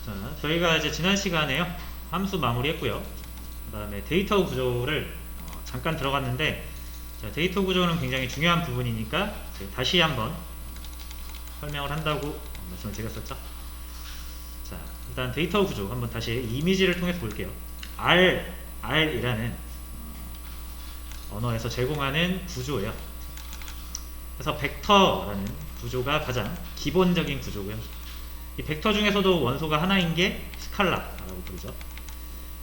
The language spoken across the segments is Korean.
자, 저희가 이제 지난 시간에요 함수 마무리했고요. 그 다음에 데이터 구조를 잠깐 들어갔는데, 자, 데이터 구조는 굉장히 중요한 부분이니까 다시 한번 설명을 한다고 말씀을 드렸었죠. 자, 일단 데이터 구조 한번 다시 이미지를 통해서 볼게요. R이라는 언어에서 제공하는 구조예요. 그래서 벡터라는 구조가 가장 기본적인 구조고요. 이 벡터 중에서도 원소가 하나인 게 스칼라라고 부르죠.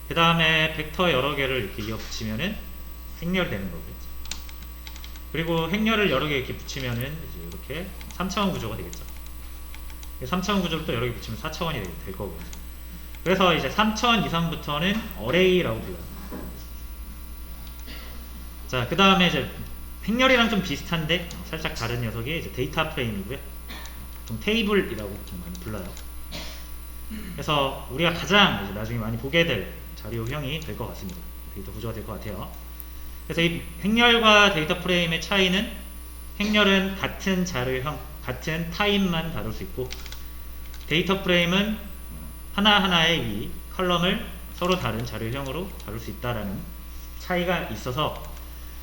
그 다음에 벡터 여러 개를 이렇게 이어 붙이면은 행렬이 되는 거고요. 그리고 행렬을 여러 개 이렇게 붙이면은 이제 이렇게 3차원 구조가 되겠죠. 3차원 구조를 또 여러 개 붙이면 4차원이 될 거고요. 그래서 이제 3차원 이상부터는 어레이라고 불러요. 자, 그 다음에 이제 행렬이랑 좀 비슷한데 살짝 다른 녀석이 이제 데이터 프레임이고요. 보통 테이블이라고 보통 많이 불러요. 그래서 우리가 가장 이제 나중에 많이 보게 될 자료형이 될 것 같습니다. 데이터 구조가 될 것 같아요. 그래서 이 행렬과 데이터 프레임의 차이는, 행렬은 같은 자료형, 같은 타입만 다룰 수 있고, 데이터 프레임은 하나하나의 이 컬럼을 서로 다른 자료형으로 다룰 수 있다라는 차이가 있어서,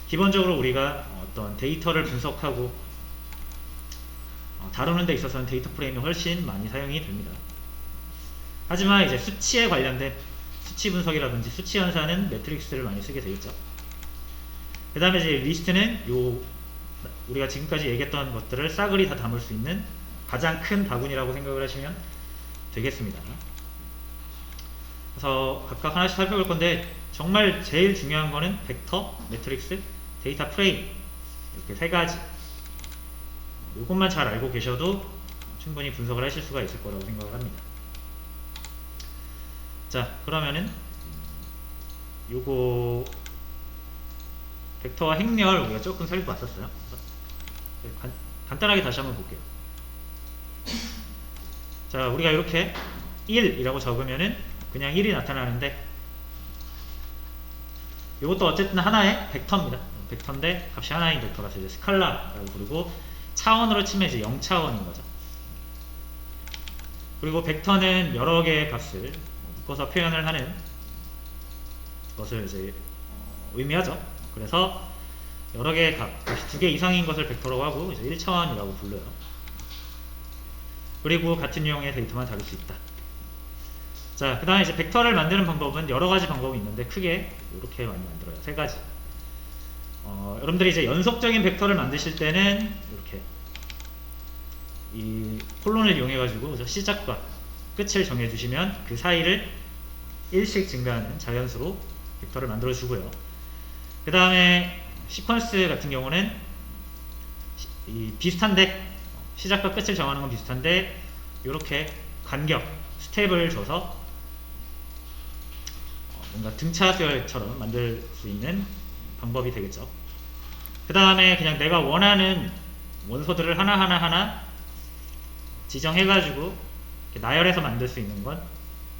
기본적으로 우리가 어떤 데이터를 분석하고 다루는 데 있어서는 데이터 프레임이 훨씬 많이 사용이 됩니다. 하지만 이제 수치에 관련된 수치 분석이라든지 수치 연산은 매트릭스를 많이 쓰게 되겠죠. 그 다음에 이제 리스트는 우리가 지금까지 얘기했던 것들을 싸그리 다 담을 수 있는 가장 큰 바구니라고 생각을 하시면 되겠습니다. 그래서 각각 하나씩 살펴볼 건데, 정말 제일 중요한 거는 벡터, 매트릭스, 데이터 프레임, 이렇게 세 가지. 이것만 잘 알고 계셔도 충분히 분석을 하실 수가 있을 거라고 생각을 합니다. 자, 그러면은 요거 벡터와 행렬 우리가 조금 살펴봤었어요. 간단하게 다시 한번 볼게요. 자, 우리가 이렇게 1이라고 적으면은 그냥 1이 나타나는데, 이것도 어쨌든 하나의 벡터입니다. 벡터인데 값이 하나인 벡터라서 이제 스칼라라고 부르고, 차원으로 치면 이제 0차원인 거죠. 그리고 벡터는 여러 개의 값을 묶어서 표현을 하는 것을 이제 의미하죠. 그래서 여러 개의 값, 두 개 이상인 것을 벡터라고 하고 이제 1차원이라고 불러요. 그리고 같은 유형의 데이터만 다룰 수 있다. 자, 그 다음에 이제 벡터를 만드는 방법은 여러 가지 방법이 있는데, 크게 이렇게 많이 만들어요. 세 가지. 여러분들이 이제 연속적인 벡터를 만드실 때는 이렇게 이 콜론을 이용해 가지고 시작과 끝을 정해 주시면 그 사이를 1씩 증가하는 자연수로 벡터를 만들어 주고요. 그 다음에 시퀀스 같은 경우는 비슷한데, 시작과 끝을 정하는 건 비슷한데 이렇게 간격, 스텝을 줘서 뭔가 등차별처럼 만들 수 있는 방법이 되겠죠. 그 다음에 그냥 내가 원하는 원소들을 하나하나 지정해가지고 나열해서 만들 수 있는 건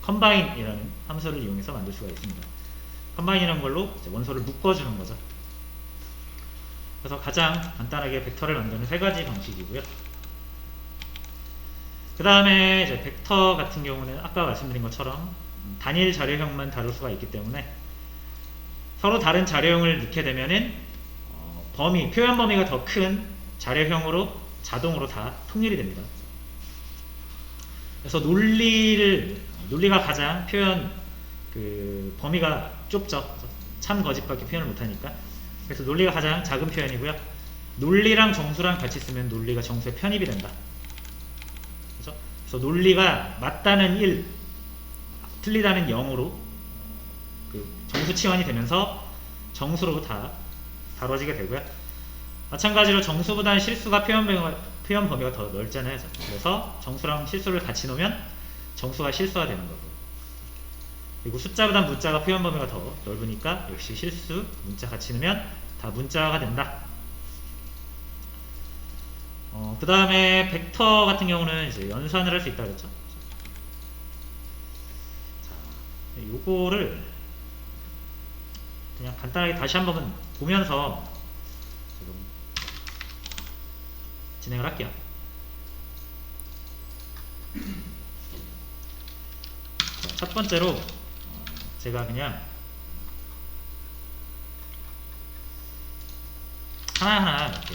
컴바인이라는 함수를 이용해서 만들 수가 있습니다. 컴바인이라는 걸로 원소를 묶어주는 거죠. 그래서 가장 간단하게 벡터를 만드는 세 가지 방식이고요. 그 다음에 이제 벡터 같은 경우는 아까 말씀드린 것처럼 단일 자료형만 다룰 수가 있기 때문에, 서로 다른 자료형을 넣게 되면은 표현 범위가 더 큰 자료형으로 자동으로 다 통일이 됩니다. 그래서 논리가 가장 표현 범위가 좁죠. 참 거짓밖에 표현을 못하니까. 그래서 논리가 가장 작은 표현이고요. 논리랑 정수랑 같이 쓰면 논리가 정수에 편입이 된다. 그렇죠? 그래서 논리가 맞다는 1, 틀리다는 0으로 정수 치환이 되면서 정수로 다 다뤄지게 되고요. 마찬가지로 정수보다는 실수가 표현 범위가 더 넓잖아요. 그래서 정수랑 실수를 같이 놓으면 정수가 실수가 되는 거고, 그리고 숫자보다 문자가 표현 범위가 더 넓으니까 역시 실수, 문자 같이 넣으면 다 문자가 된다. 그 다음에 벡터 같은 경우는 이제 연산을 할 수 있다 그랬죠. 자, 요거를 그냥 간단하게 다시 한번 보면서 지금 진행을 할게요. 첫 번째로 제가 그냥 하나하나 이렇게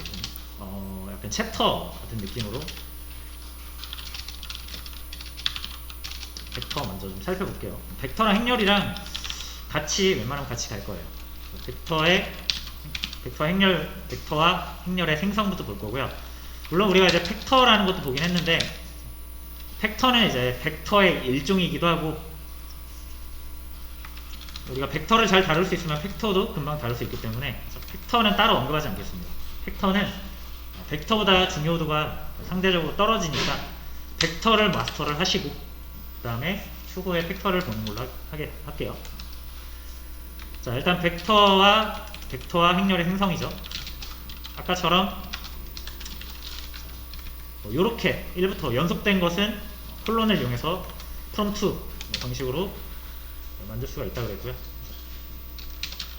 약간 챕터 같은 느낌으로 벡터 먼저 좀 살펴볼게요. 벡터랑 행렬이랑 같이 웬만하면 같이 갈 거예요. 벡터와 행렬의 생성부터 볼 거고요. 물론 우리가 이제 팩터라는 것도 보긴 했는데, 팩터는 이제 벡터의 일종이기도 하고, 우리가 벡터를 잘 다룰 수 있으면 팩터도 금방 다룰 수 있기 때문에 팩터는 따로 언급하지 않겠습니다. 팩터는 벡터보다 중요도가 상대적으로 떨어지니까 벡터를 마스터를 하시고 그 다음에 추후에 팩터를 보는 걸로 할게요. 자, 일단 벡터와 행렬의 생성이죠. 아까처럼 이렇게 1부터 연속된 것은 콜론을 이용해서 from2 방식으로 만들 수가 있다고 그랬고요.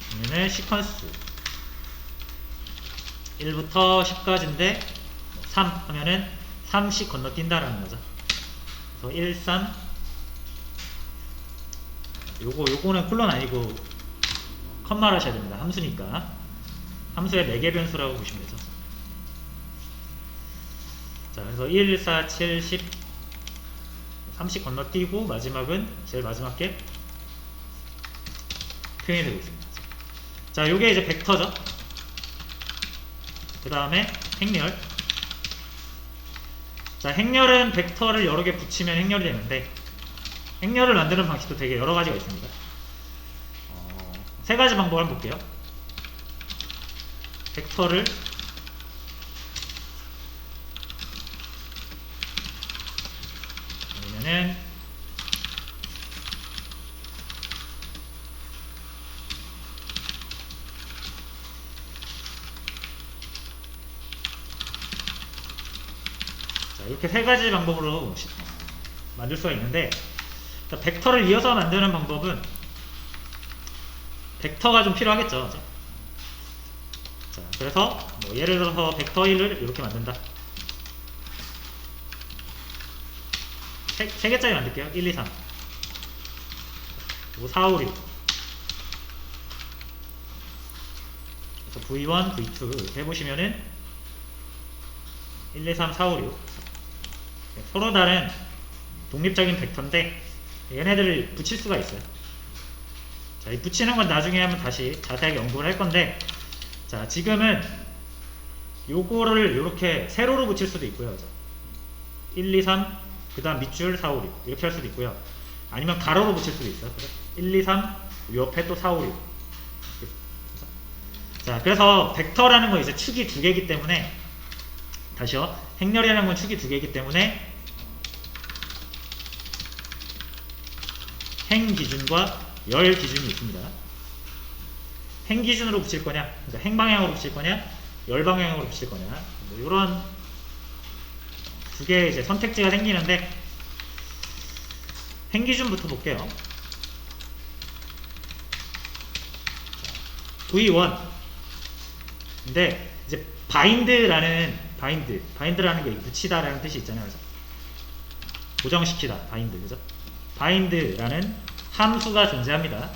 그러면은 시퀀스 1부터 10까지인데 3 하면은 3씩 건너뛴다라는 거죠. 그래서 1, 3 요거는 콜론 아니고 컴마를 하셔야 됩니다. 함수니까. 함수의 매개 변수라고 보시면 되죠. 자, 그래서 1, 4, 7, 10 3씩 건너뛰고 마지막은 제일 마지막 게 표현이 되고 있습니다. 자, 요게 이제 벡터죠. 그 다음에 행렬. 자, 행렬은 벡터를 여러 개 붙이면 행렬이 되는데, 행렬을 만드는 방식도 되게 여러 가지가 있습니다. 세 가지 방법을 한번 볼게요. 벡터를 아니면은 자, 이렇게 세 가지 방법으로 만들 수가 있는데, 자, 벡터를 이어서 만드는 방법은 벡터가 좀 필요하겠죠. 자, 그래서 예를 들어서 벡터 1을 이렇게 만든다. 세 개짜리 만들게요. 1, 2, 3 그리고 4, 5, 6 그래서 V1, V2 이렇게 해보시면은 1, 2, 3, 4, 5, 6 서로 다른 독립적인 벡터인데 얘네들을 붙일 수가 있어요. 자, 이 붙이는 건 나중에 한번 다시 자세하게 연구를 할 건데, 자, 지금은 요거를 이렇게 세로로 붙일 수도 있고요. 그죠? 1, 2, 3, 그 다음 밑줄 4, 5, 6 이렇게 할 수도 있고요. 아니면 가로로 붙일 수도 있어요. 그래? 1, 2, 3, 옆에 또 4, 5, 6 자, 그래서 벡터라는 건 이제 축이 두 개이기 때문에, 다시요, 행렬이라는 건 축이 두 개이기 때문에 행 기준과 열 기준이 있습니다. 행 기준으로 붙일 거냐, 그러니까 행 방향으로 붙일 거냐, 열 방향으로 붙일 거냐, 뭐 이런 두 개의 이제 선택지가 생기는데, 행 기준부터 볼게요. V1. 근데 이제 바인드라는 게 붙이다라는 뜻이 있잖아요. 그래서 고정시키다, 바인드, 그죠? 바인드라는 함수가 존재합니다.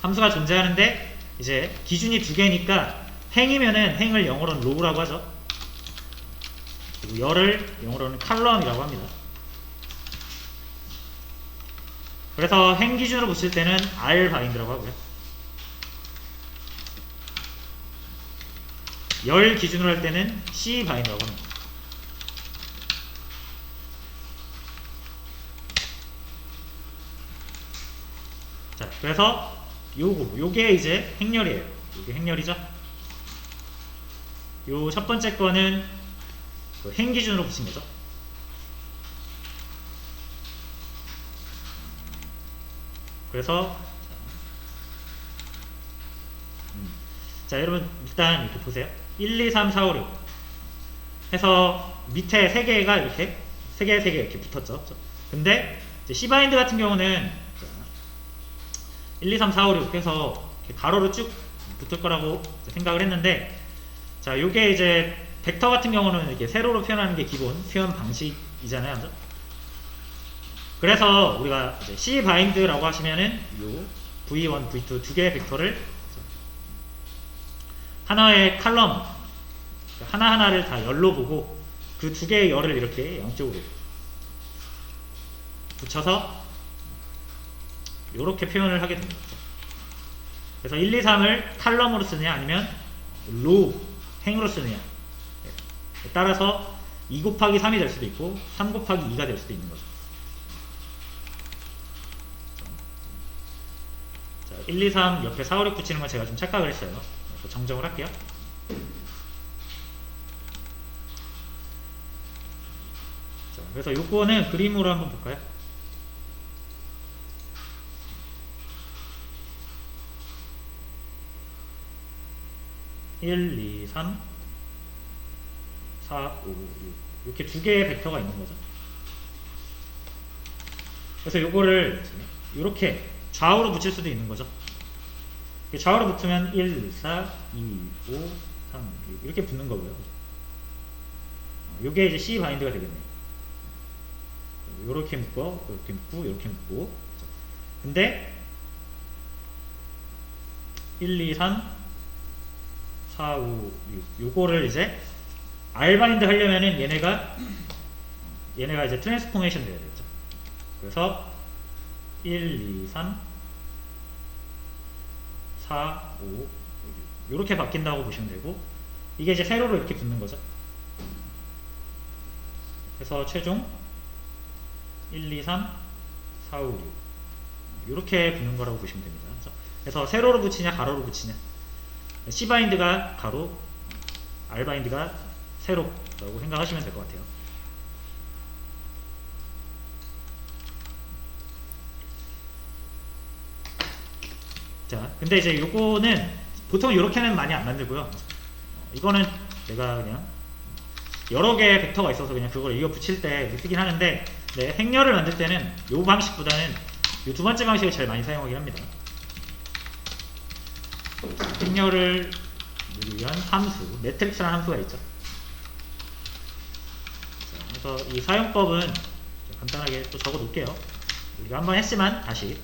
함수가 존재하는데 이제 기준이 두 개니까, 행이면은 행을 영어로는 row라고 하죠. 그리고 열을 영어로는 column이라고 합니다. 그래서 행 기준으로 붙일 때는 r 바인드라고 하고요. 열 기준으로 할 때는 c 바인드라고 합니다. 자, 그래서 요게 이제 행렬이에요. 요게 행렬이죠. 요 첫 번째 거는 그 행 기준으로 붙인 거죠. 그래서 자, 여러분 일단 이렇게 보세요. 1, 2, 3, 4, 5, 6 해서 밑에 세 개가 이렇게 세 개 이렇게 붙었죠. 근데 이제 C바인드 같은 경우는 1, 2, 3, 4, 5, 6 해서 이렇게 가로로 쭉 붙을 거라고 생각을 했는데, 자, 요게 이제 벡터 같은 경우는 이렇게 세로로 표현하는 게 기본 표현 방식이잖아요. 그래서 우리가 이제 C 바인드라고 하시면은 요 V1, V2 두 개의 벡터를 하나의 칼럼 하나하나를 다 열로 보고 그 두 개의 열을 이렇게 양쪽으로 붙여서 이렇게 표현을 하게 됩니다. 그래서 1, 2, 3을 칼럼으로 쓰느냐 아니면 로우, 행으로 쓰느냐 따라서 2 곱하기 3이 될 수도 있고 3 곱하기 2가 될 수도 있는 거죠. 자, 1, 2, 3 옆에 4, 5, 6 붙이는 건 제가 좀 착각을 했어요. 그래서 정정을 할게요. 자, 그래서 요거는 그림으로 한번 볼까요? (1, 2, 3) 4, 5, 6 이렇게 두 개의 벡터가 있는 거죠. 그래서 요거를 이렇게 좌우로 붙일 수도 있는 거죠. 좌우로 붙으면 1, 4, 2, 5, 3 이렇게 붙는 거고요. 요게 이제 C 바인드가 되겠네요. 요렇게 묶고 요렇게 묶고 요렇게 묶고. 근데 1, 2, 3, 4, 5, 6 요거를 이제 R 바인드 하려면은 얘네가 이제 트랜스포메이션 돼야 되겠죠. 그래서 1, 2, 3, 4, 5, 6 이렇게 바뀐다고 보시면 되고 이게 이제 세로로 이렇게 붙는 거죠. 그래서 최종 1, 2, 3, 4, 5, 6 이렇게 붙는 거라고 보시면 됩니다. 그래서 세로로 붙이냐 가로로 붙이냐 C 바인드가 가로, R 바인드가 세로라고 생각하시면 될 것 같아요. 자, 근데 이제 요거는 보통 이렇게는 많이 안 만들고요. 이거는 내가 그냥 여러 개의 벡터가 있어서 그냥 그걸 이어 붙일 때 쓰긴 하는데 네, 행렬을 만들 때는 요 방식보다는 요 두 번째 방식을 제일 많이 사용하긴 합니다. 행렬을 누르기 위한 함수, 매트릭스라는 함수가 있죠. 자, 그래서 이 사용법은 간단하게 또 적어 놓을게요. 우리가 한번 했지만 다시.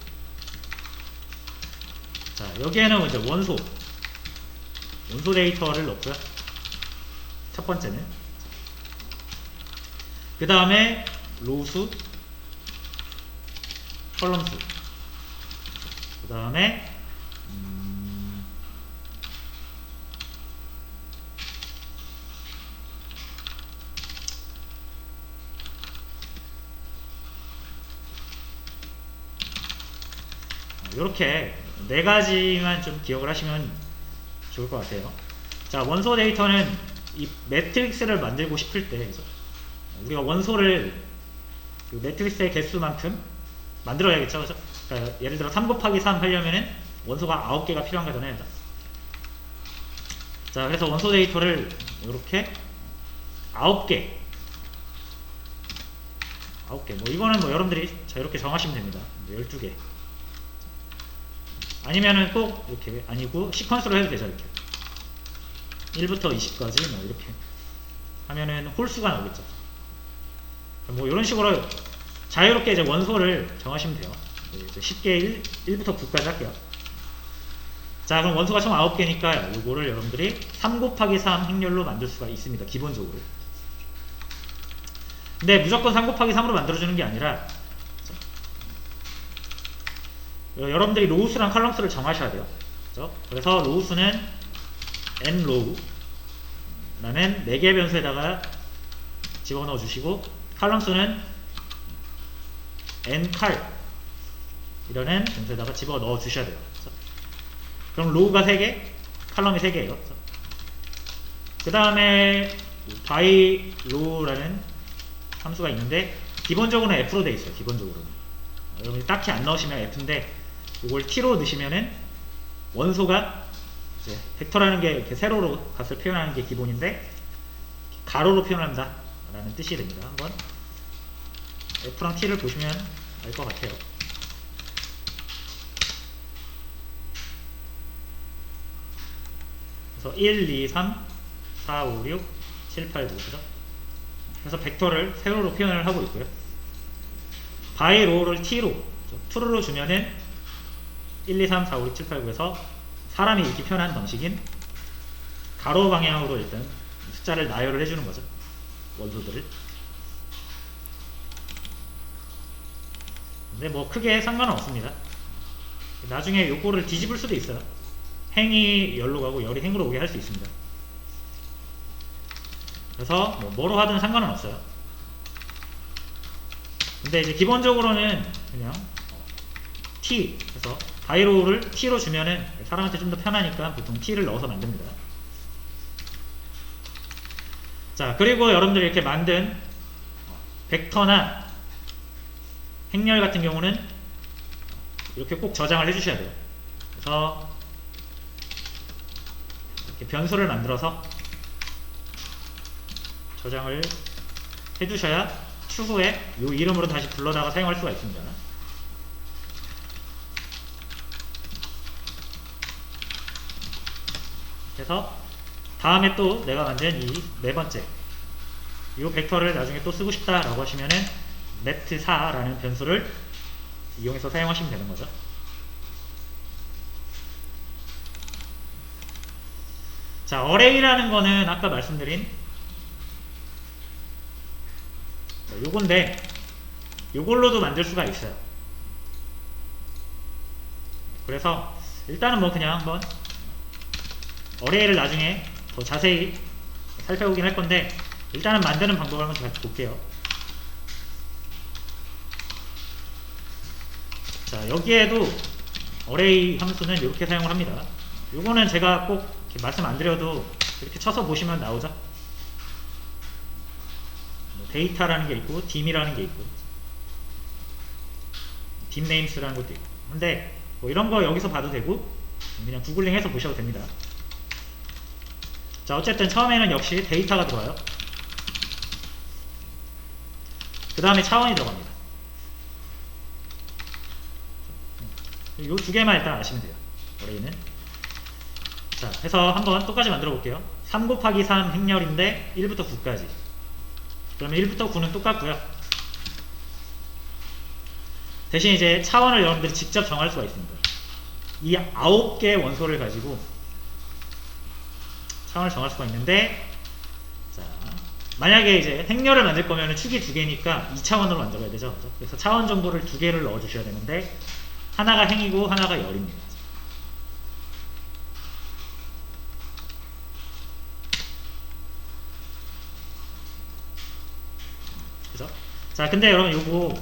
자, 여기에는 이제 원소 데이터를 넣고요. 첫 번째는. 그 다음에 로우수, 컬럼수. 그 다음에 이렇게 네 가지만 좀 기억을 하시면 좋을 것 같아요. 자, 원소 데이터는 이 매트릭스를 만들고 싶을 때 우리가 원소를 그 매트릭스의 개수만큼 만들어야겠죠. 그죠? 그러니까 예를 들어 3 곱하기 3 하려면은 원소가 9개가 필요한 거잖아요. 자, 그래서 원소 데이터를 이렇게 9개 뭐 이거는 뭐 여러분들이 이렇게 정하시면 됩니다. 12개 아니면은 꼭 이렇게 아니고 시퀀스로 해도 되죠. 이렇게 1부터 20까지 뭐 이렇게 하면은 홀수가 나오겠죠. 뭐 이런 식으로 자유롭게 이제 원소를 정하시면 돼요. 이제 쉽게 1부터 9까지 할게요. 자, 그럼 원소가 총 9개니까 요거를 여러분들이 3 곱하기 3 행렬로 만들 수가 있습니다. 기본적으로. 근데 무조건 3 곱하기 3으로 만들어주는 게 아니라 여러분들이 로우수랑 칼럼수를 정하셔야 돼요. 그렇죠? 그래서 로우수는 n로우 라는 4개의 변수에다가 집어넣어 주시고 칼럼수는 n칼 이라는 변수에다가 집어넣어 주셔야 돼요. 그렇죠? 그럼 로우가 3개, 칼럼이 3개예요. 그 다음에 by row라는 함수가 있는데 기본적으로는 f로 되어 있어요. 기본적으로는 여러분이 딱히 안 넣으시면 f인데 이걸 t로 넣으시면은 원소가 이제 벡터라는 게 이렇게 세로로 값을 표현하는 게 기본인데 가로로 표현한다 라는 뜻이 됩니다. 한번 f랑 t를 보시면 알 것 같아요. 그래서 1, 2, 3, 4, 5, 6, 7, 8, 9 그죠? 그래서 벡터를 세로로 표현을 하고 있고요. 바이 로우를 t로 true로 주면은 1, 2, 3, 4, 5, 6, 7, 8, 9에서 사람이 읽기 편한 방식인 가로 방향으로 일단 숫자를 나열을 해주는 거죠. 원소들을. 근데 뭐 크게 상관은 없습니다. 나중에 요거를 뒤집을 수도 있어요. 행이 열로 가고 열이 행으로 오게 할 수 있습니다. 그래서 뭐로 하든 상관은 없어요. 근데 이제 기본적으로는 그냥 t, 그래서 바이로우를 t로 주면은 사람한테 좀 더 편하니까 보통 t를 넣어서 만듭니다. 자, 그리고 여러분들이 이렇게 만든 벡터나 행렬 같은 경우는 이렇게 꼭 저장을 해주셔야 돼요. 그래서 이렇게 변수를 만들어서 저장을 해주셔야 추후에 이 이름으로 다시 불러다가 사용할 수가 있습니다. 그래서 다음에 또 내가 만든 이 네 번째 이 벡터를 나중에 또 쓰고 싶다 라고 하시면은 net4라는 변수를 이용해서 사용하시면 되는 거죠. 자, array라는 거는 아까 말씀드린 요건데 요걸로도 만들 수가 있어요. 그래서 일단은 뭐 그냥 한번 array를 나중에 더 자세히 살펴보긴 할 건데 일단은 만드는 방법을 한번 같이 볼게요. 자, 여기에도 array 함수는 이렇게 사용을 합니다. 요거는 제가 꼭 이렇게 말씀 안 드려도 이렇게 쳐서 보시면 나오죠. 데이터라는 게 있고 dim이라는 게 있고 dimnames라는 것도 있고. 근데 뭐 이런 거 여기서 봐도 되고 그냥 구글링 해서 보셔도 됩니다. 자, 어쨌든 처음에는 역시 데이터가 들어와요. 그 다음에 차원이 들어갑니다. 이 두 개만 일단 아시면 돼요. array는. 자, 해서 한번 똑같이 만들어 볼게요. 3 곱하기 3 행렬인데 1부터 9까지. 그러면 1부터 9는 똑같고요. 대신 이제 차원을 여러분들이 직접 정할 수가 있습니다. 이 9개의 원소를 가지고 차원을 정할 수가 있는데, 자, 만약에 이제 행렬을 만들 거면 축이 2개니까 2차원으로 만들어야 되죠. 그죠? 그래서 차원 정보를 2개를 넣어 주셔야 되는데 하나가 행이고 하나가 열입니다. 그죠? 자, 근데 여러분 요거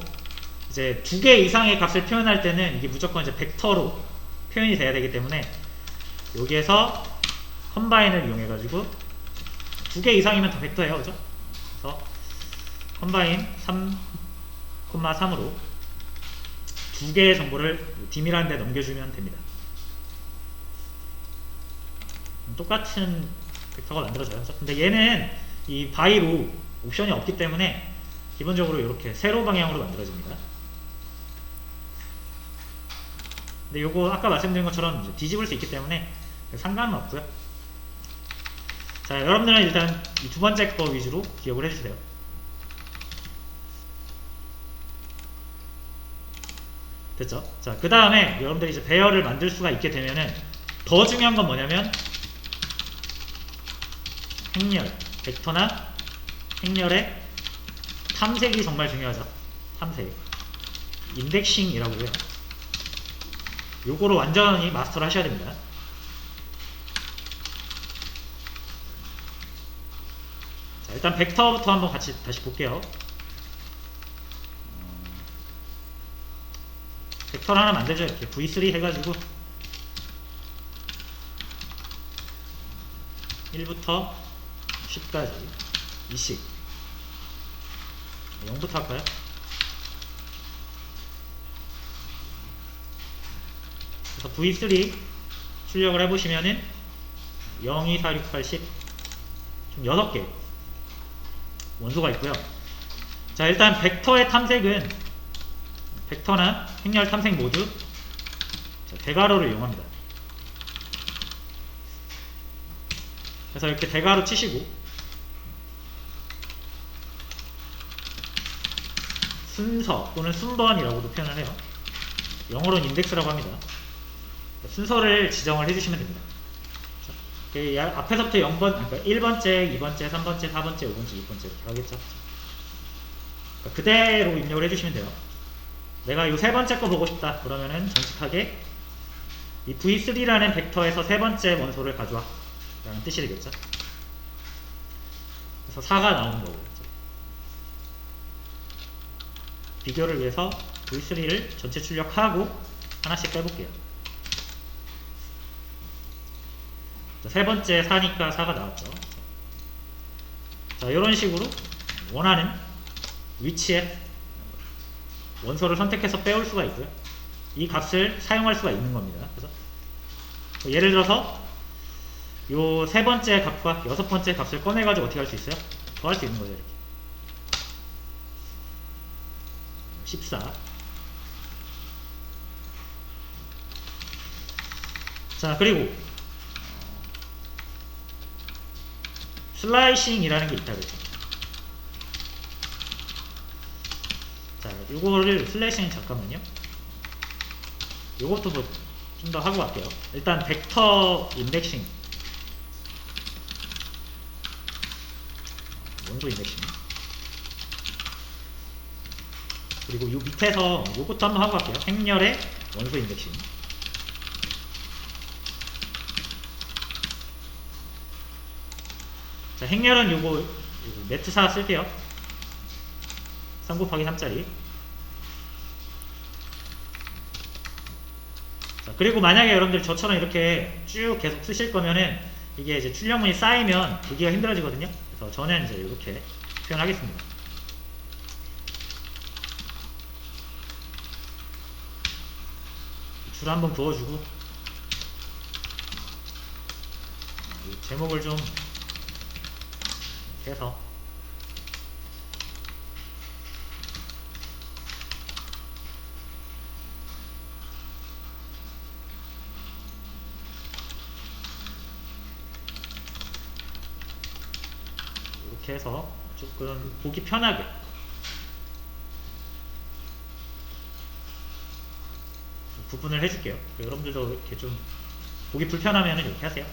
이제 2개 이상의 값을 표현할 때는 이게 무조건 이제 벡터로 표현이 돼야 되기 때문에 여기에서 컴바인을 이용해 가지고 2개 이상이면 다 벡터예요. 그죠? 그래서 컴바인 3,3으로 2개의 정보를 dim이라는 데 넘겨주면 됩니다. 똑같은 벡터가 만들어져요. 근데 얘는 이 바이로 옵션이 없기 때문에 기본적으로 이렇게 세로 방향으로 만들어집니다. 근데 요거 아까 말씀드린 것처럼 이제 뒤집을 수 있기 때문에 상관은 없고요. 자, 여러분들은 일단 이 두 번째 거 위주로 기억을 해주세요. 됐죠? 자, 그 다음에 여러분들이 이제 배열을 만들 수가 있게 되면은 더 중요한 건 뭐냐면 행렬, 벡터나 행렬의 탐색이 정말 중요하죠. 탐색, 인덱싱이라고 해요. 요거를 완전히 마스터를 하셔야 됩니다. 자, 일단 벡터부터 한번 같이 다시 볼게요. 벡터를 하나 만들죠. 이렇게 v3 해가지고 1부터 10까지 20 0부터 할까요? 그래서 v3 출력을 해보시면은 0, 2, 4, 6, 8, 10 총 6개 원소가 있고요. 자, 일단 벡터의 탐색은 벡터나 행렬 탐색 모두 대괄호를 이용합니다. 그래서 이렇게 대괄호 치시고 순서 또는 순번이라고도 표현을 해요. 영어로는 인덱스라고 합니다. 순서를 지정을 해주시면 됩니다. 앞에서부터 0번, 그러니까 1번째, 2번째, 3번째, 4번째, 5번째, 6번째 이렇게 가겠죠. 그러니까 그대로 입력을 해주시면 돼요. 내가 이 세 번째 거 보고 싶다 그러면은 정직하게 이 v3라는 벡터에서 세 번째 원소를 가져와 라는 뜻이 되겠죠. 그래서 4가 나오는 거고. 비교를 위해서 v3를 전체 출력하고 하나씩 빼볼게요. 세 번째 4니까 4가 나왔죠. 자, 이런 식으로 원하는 위치에 원소를 선택해서 빼올 수가 있고요. 이 값을 사용할 수가 있는 겁니다. 그래서 예를 들어서 요 세 번째 값과 여섯 번째 값을 꺼내가지고 어떻게 할 수 있어요? 더할 수 있는 거죠. 이렇게 14. 자, 그리고 슬라이싱이라는 게 있다 그랬죠. 자, 요거를 슬래싱 잠깐만요. 요것도 뭐 좀 더 하고 갈게요. 일단 벡터 인덱싱, 원소 인덱싱, 그리고 요 밑에서 요것도 한번 하고 갈게요. 행렬의 원소 인덱싱. 자, 행렬은 요거 매트사 쓸게요. 3 곱하기 3짜리. 자, 그리고 만약에 여러분들 저처럼 이렇게 쭉 계속 쓰실 거면은 이게 이제 출력문이 쌓이면 보기가 힘들어지거든요. 그래서 저는 이제 이렇게 표현하겠습니다. 줄 한번 부어주고 제목을 좀 해서 이렇게 해서 조금 보기 편하게 구분을 해줄게요. 여러분들도 이렇게 좀 보기 불편하면 이렇게 하세요.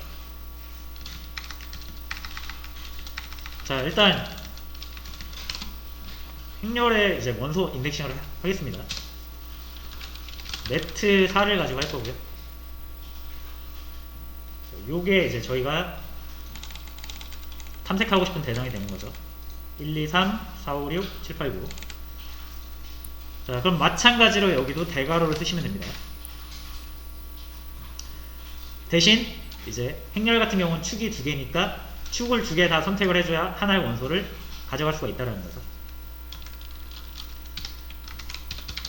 자, 일단 행렬의 이제 원소 인덱싱을 하겠습니다. 네트 4를 가지고 할 거고요. 요게 이제 저희가 탐색하고 싶은 대상이 되는 거죠. 1, 2, 3, 4, 5, 6, 7, 8, 9. 자, 그럼 마찬가지로 여기도 대괄호를 쓰시면 됩니다. 대신 이제 행렬 같은 경우는 축이 두 개니까 축을 두 개 다 선택을 해줘야 하나의 원소를 가져갈 수가 있다는 거죠.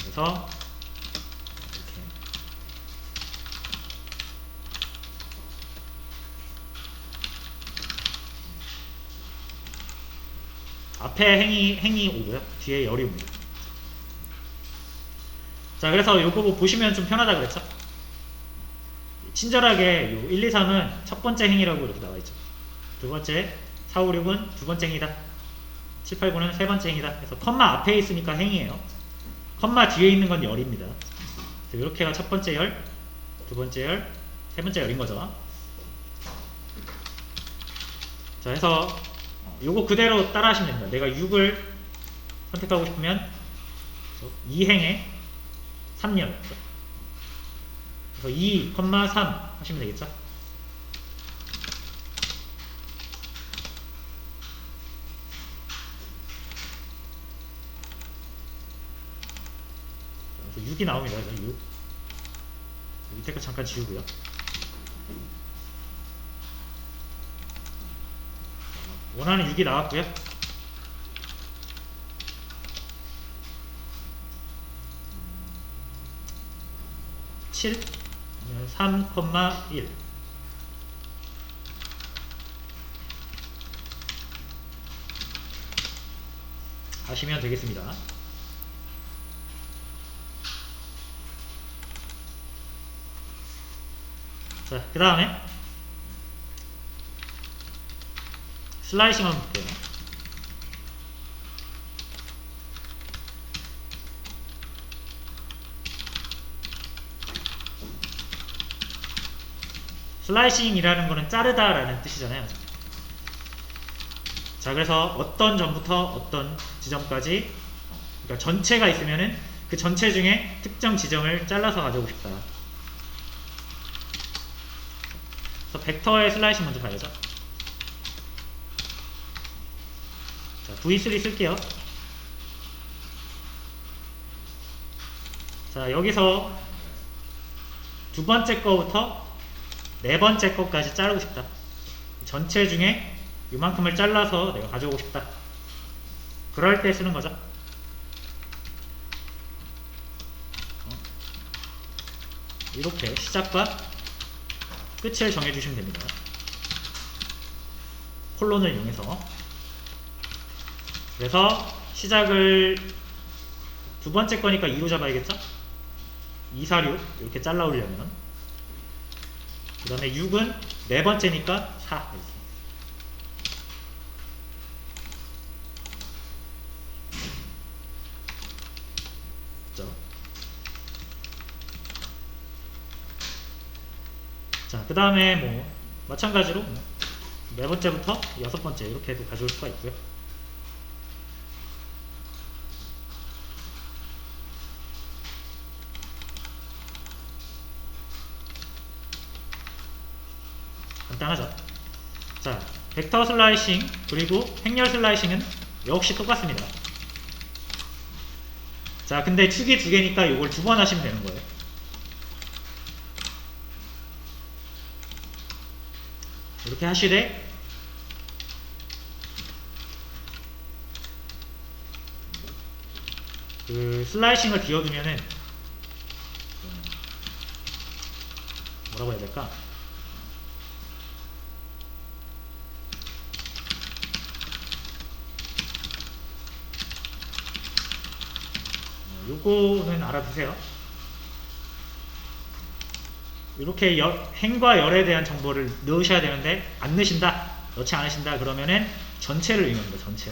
그래서 이렇게 앞에 행이 오고요. 뒤에 열이 옵니다. 자, 그래서 요거 뭐 보시면 좀 편하다 그랬죠? 친절하게 요 1, 2, 3은 첫 번째 행이라고 이렇게 나와 있죠. 두 번째 4, 5, 6은 두 번째 행이다. 7, 8, 9는 세 번째 행이다. 그래서 컴마 앞에 있으니까 행이에요. 컴마 뒤에 있는 건 열입니다. 그래서 이렇게가 첫 번째 열, 두 번째 열, 세 번째 열인 거죠. 자, 해서 요거 그대로 따라 하시면 됩니다. 내가 6을 선택하고 싶으면 2행에 3열. 그래서 2, 3 하시면 되겠죠. 그래서 6이 나옵니다. 그래서 6. 밑에 거 잠깐 지우고요. 원하는 6이 나왔고요. 7, 3,1 하시면 되겠습니다. 자, 그 다음에 슬라이싱 한번 볼게요. 슬라이싱이라는 거는 자르다 라는 뜻이잖아요. 자, 그래서 어떤 점부터 어떤 지점까지, 그러니까 전체가 있으면은 그 전체 중에 특정 지점을 잘라서 가져오고 싶다. 그래서 벡터의 슬라이싱 먼저 봐야죠. 자, V3 쓸게요. 자, 여기서 두 번째 거부터 네 번째 거까지 자르고 싶다. 전체 중에 이만큼을 잘라서 내가 가져오고 싶다. 그럴 때 쓰는 거죠. 이렇게 시작과 끝을 정해주시면 됩니다. 콜론을 이용해서. 그래서 시작을 두 번째 거니까 2로 잡아야겠죠? 2, 4, 6 이렇게 잘라 올려면, 그 다음에 6은 네 번째니까 4 이렇게. 자, 그 다음에 뭐 마찬가지로 네 번째부터 여섯 번째 이렇게 해도 가져올 수가 있고요. 간단하죠. 자, 벡터 슬라이싱 그리고 행렬 슬라이싱은 역시 똑같습니다. 자, 근데 축이 두 개니까 이걸 두 번 하시면 되는 거예요. 이렇게 하시되 그 슬라이싱을 비워두면은 뭐라고 해야 될까? 요거는 알아두세요. 이렇게 행과 열에 대한 정보를 넣으셔야 되는데 안 넣으신다, 넣지 않으신다 그러면은 전체를 의미합니다. 전체.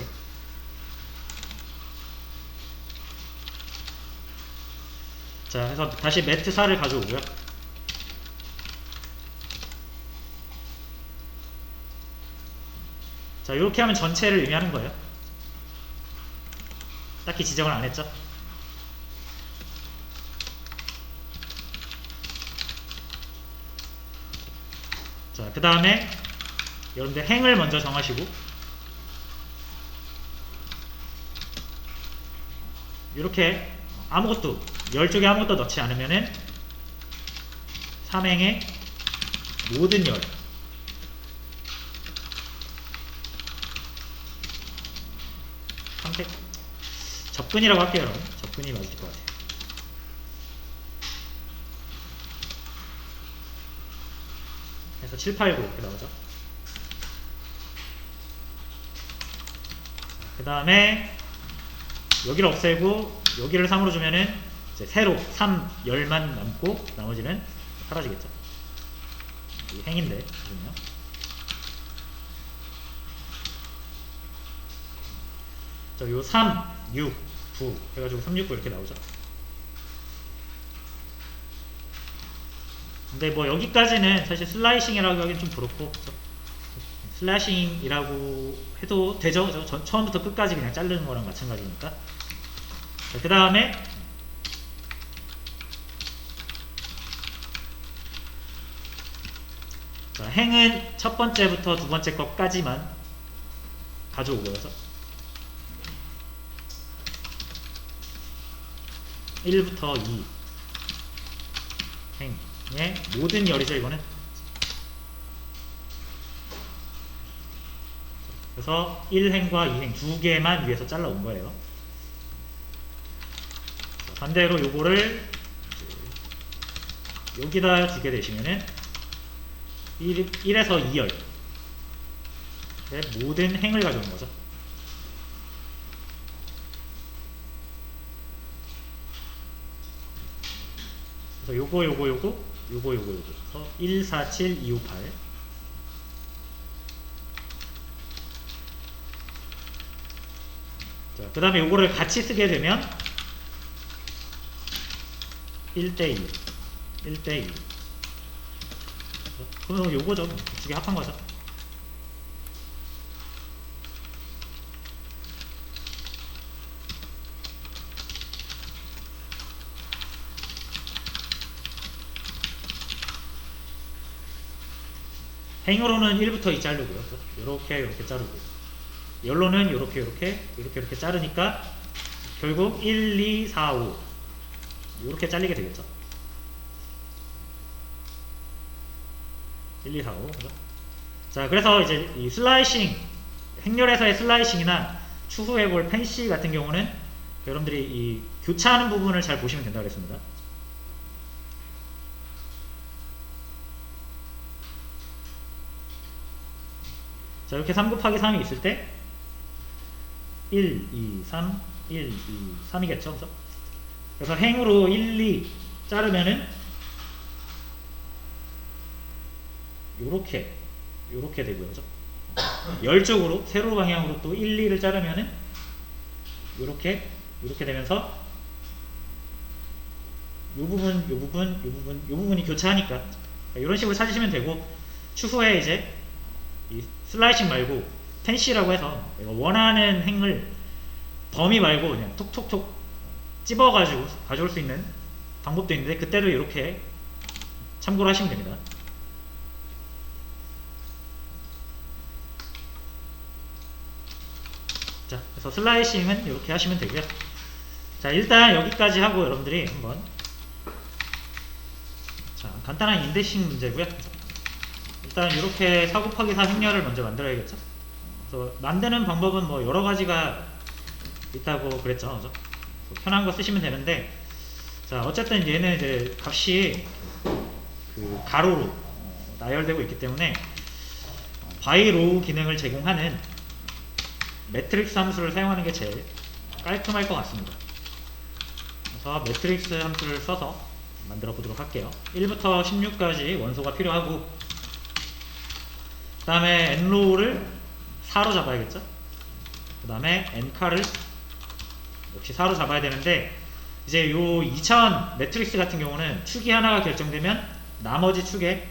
자, 그래서 다시 매트 4를 가져오고요. 자, 이렇게 하면 전체를 의미하는 거예요. 딱히 지정을 안 했죠. 자, 그 다음에 여러분들 행을 먼저 정하시고, 이렇게 아무것도 열 쪽에 아무것도 넣지 않으면은 3행의 모든 열, 선택 접근이라고 할게요. 여러분, 접근이 맞을 것 같아요. 그래서 7, 8, 9 이렇게 나오죠. 그 다음에 여기를 없애고 여기를 3으로 주면은 이제 세로 3, 열만 남고 나머지는 사라지겠죠. 이게 행인데, 지금요. 자, 요 3, 6, 9 해가지고 3, 6, 9 이렇게 나오죠. 근데 뭐 여기까지는 사실 슬라이싱이라고 하기엔 좀 그렇고, 그렇죠? 슬라이싱이라고 해도 되죠. 처음부터 끝까지 그냥 자르는 거랑 마찬가지니까. 그 다음에 자, 행은 첫 번째부터 두 번째 것까지만 가져오고요. 1부터 2 행의 모든 열이죠, 이거는. 그래서 1행과 2행 두 개만 위에서 잘라온 거예요. 반대로 요거를 여기다 두게 되시면은 1에서 2열 모든 행을 가져오는 거죠. 그래서 요거 그래서 1, 4, 7, 2, 5, 8. 자, 그 다음에 요거를 같이 쓰게 되면 1대 1, 1대 2, 그럼 요거죠. 두 개 합한 거죠. 행으로는 1부터 2 자르고요. 이렇게 자르고, 열로는 이렇게 자르니까 결국 1, 2, 4, 5 이렇게 잘리게 되겠죠. 1, 2, 4, 5. 그죠? 자, 그래서 이제 이 슬라이싱, 행렬에서의 슬라이싱이나 추후에 볼 펜시 같은 경우는 여러분들이 이 교차하는 부분을 잘 보시면 된다고 했습니다. 자, 이렇게 3 곱하기 3이 있을 때 1, 2, 3, 1, 2, 3이겠죠. 그죠? 그래서 행으로 1, 2 자르면은 요렇게 되고요. 그죠? 열쪽으로 세로 방향으로 또 1, 2를 자르면은 요렇게 되면서 요 부분이 교차하니까 이런 식으로 찾으시면 되고, 추후에 이제 이 슬라이싱 말고 펜시라고 해서 원하는 행을 범위 말고 그냥 톡톡톡 찝어가지고 가져올 수 있는 방법도 있는데, 그때도 이렇게 참고를 하시면 됩니다. 자, 그래서 슬라이싱은 이렇게 하시면 되고요. 자, 일단 여기까지 하고 여러분들이 한번, 자, 간단한 인데싱 문제고요. 일단 이렇게 4 곱하기 4 행렬을 먼저 만들어야겠죠. 그래서 만드는 방법은 뭐 여러 가지가 있다고 그랬죠. 그죠? 편한 거 쓰시면 되는데, 자, 어쨌든 얘는 이제 값이 그 가로로 나열되고 있기 때문에 바이 로우 기능을 제공하는 매트릭스 함수를 사용하는 게 제일 깔끔할 것 같습니다. 그래서 매트릭스 함수를 써서 만들어 보도록 할게요. 1부터 16까지 원소가 필요하고, 그 다음에 n로우를 4로 잡아야겠죠. 그 다음에 n카를 역시 4로 잡아야 되는데, 이제 요 2000 매트릭스 같은 경우는 축이 하나가 결정되면 나머지 축의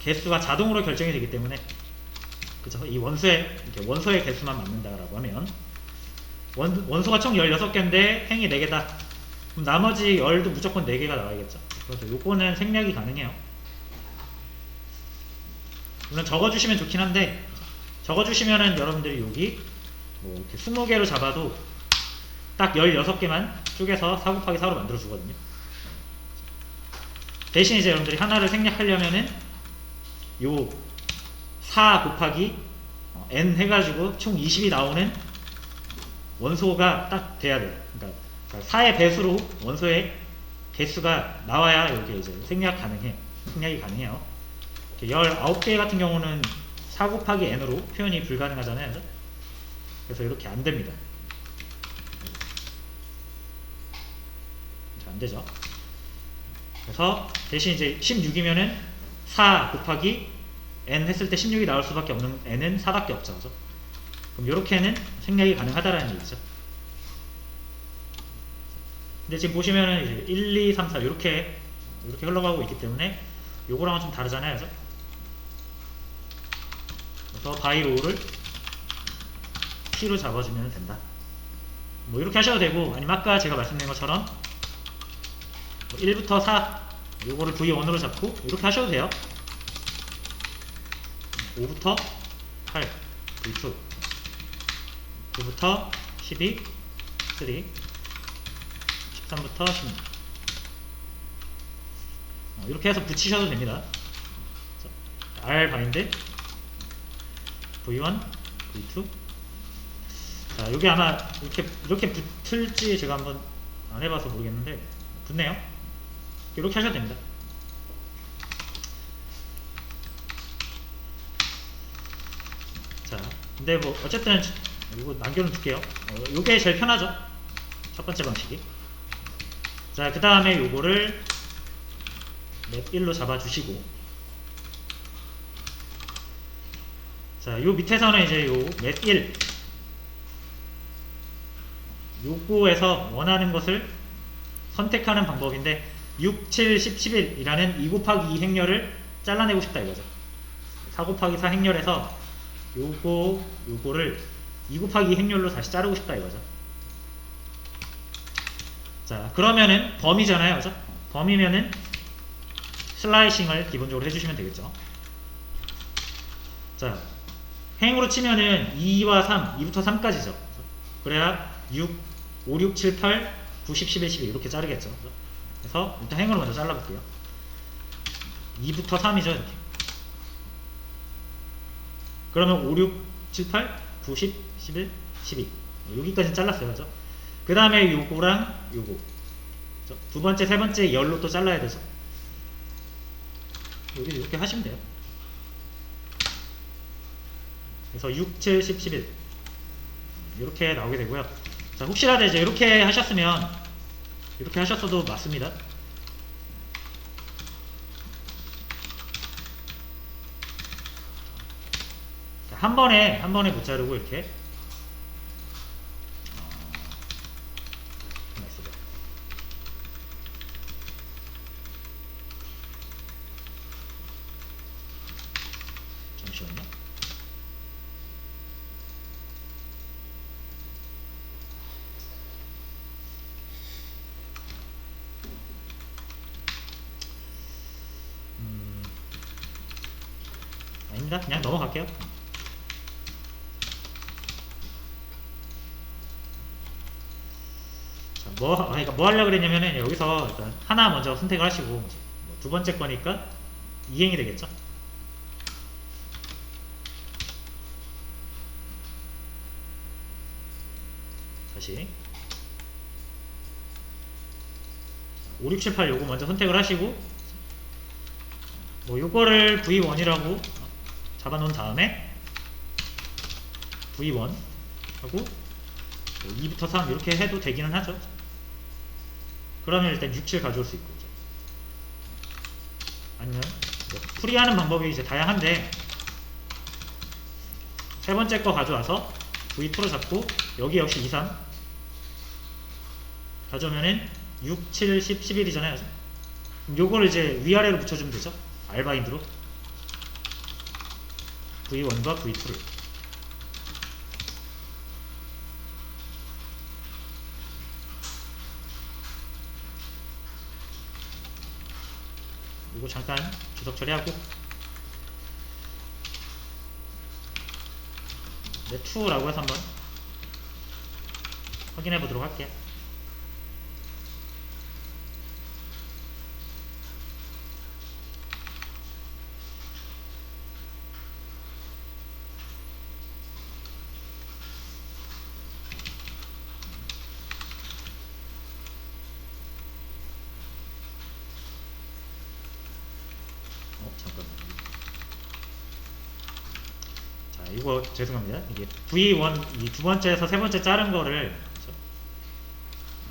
개수가 자동으로 결정이 되기 때문에, 그죠? 이 원소의 개수만 맞는다라고 하면, 원소가 총 16개인데 행이 4개다. 그럼 나머지 열도 무조건 4개가 나와야겠죠. 그래서 요거는 생략이 가능해요. 물론 적어주시면 좋긴 한데, 적어주시면은 여러분들이 여기 뭐 이렇게 20개로 잡아도 딱 16개만 쪼개서 4 곱하기 4로 만들어 주거든요. 대신 이제 여러분들이 하나를 생략하려면은 요 4 곱하기 n 해가지고 총 20이 나오는 원소가 딱 돼야 돼요. 그러니까 4의 배수로 원소의 개수가 나와야 이렇게 이제 생략이 가능해요. 19개 같은 경우는 4 곱하기 n으로 표현이 불가능하잖아요. 그래서 이렇게 안 됩니다. 안 되죠. 그래서 대신 이제 16이면은 4 곱하기 n 했을 때 16이 나올 수밖에 없는 n은 4밖에 없죠. 그죠? 그럼 이렇게는 생략이 가능하다라는 얘기죠. 근데 지금 보시면은 이제 1, 2, 3, 4 이렇게 흘러가고 있기 때문에 요거랑은 좀 다르잖아요. 그죠? 그래서 바이 로우를 P로 잡아주면 된다. 뭐 이렇게 하셔도 되고, 아니면 아까 제가 말씀드린 것처럼 1부터 4 요거를 V1으로 잡고 이렇게 하셔도 돼요. 5부터 8 V2, 9부터 12 3, 13부터 16 이렇게 해서 붙이셔도 됩니다. R 바인드 V1, V2. 자, 여기 아마 이렇게 붙을지 제가 한번 안 해봐서 모르겠는데 붙네요. 이렇게 하셔도 됩니다. 자, 근데 뭐 어쨌든 이거 남겨놓을게요. 요게 제일 편하죠. 첫 번째 방식이. 자, 그 다음에 요거를 맵 1로 잡아주시고, 자, 요 밑에서는 이제 요 맵 1 요거에서 원하는 것을 선택하는 방법인데, 6, 7, 10, 11 이라는 2 곱하기 2 행렬을 잘라내고 싶다 이거죠. 4 곱하기 4 행렬에서 요거를 2 곱하기 2 행렬로 다시 자르고 싶다 이거죠. 자, 그러면은 범위잖아요, 그죠? 범위면은 슬라이싱을 기본적으로 해주시면 되겠죠. 자, 행으로 치면은 2와 3, 2부터 3까지죠. 그래야 6, 5, 6, 7, 8, 9, 10, 11, 12 이렇게 자르겠죠. 그래서 일단 행으로 먼저 잘라볼게요. 2부터 3이죠, 이렇게. 그러면 5, 6, 7, 8, 9, 10, 11, 12 여기까지 잘랐어요, 그죠? 그 다음에 요거랑 요거 두 번째, 세 번째 열로 또 잘라야 돼서 여기 이렇게 하시면 돼요. 그래서 6, 7, 10, 11 이렇게 나오게 되고요. 자, 혹시라도 이제 이렇게 하셨으면 이렇게 하셨어도 맞습니다. 자, 한 번에 못 자르고 이렇게 잠시만요. 아닙니다. 그냥 넘어갈게요. 자, 그러니까 뭐 하려고 그랬냐면은 여기서 일단 하나 먼저 선택을 하시고 두 번째 거니까 이행이 되겠죠. 다시 5, 6, 7, 8 요거 먼저 선택을 하시고 뭐 요거를 V1이라고 잡아놓은 다음에 V1 하고 뭐 2부터 3 이렇게 해도 되기는 하죠. 그러면 일단 6, 7 가져올 수 있고, 아니면 뭐 풀이하는 방법이 이제 다양한데 세 번째 거 가져와서 V2로 잡고 여기 역시 2, 3 가져오면은 6, 7, 10, 11이잖아요. 요거를 이제 위아래로 붙여주면 되죠. 알바인드로 V1과 V2를 이거 잠깐 주석 처리하고 네, 2라고 해서 한번 확인해 보도록 할게요. 잠깐만요. 자, 이거 죄송합니다. 이게 V1 이 두 번째에서 세 번째 자른 거를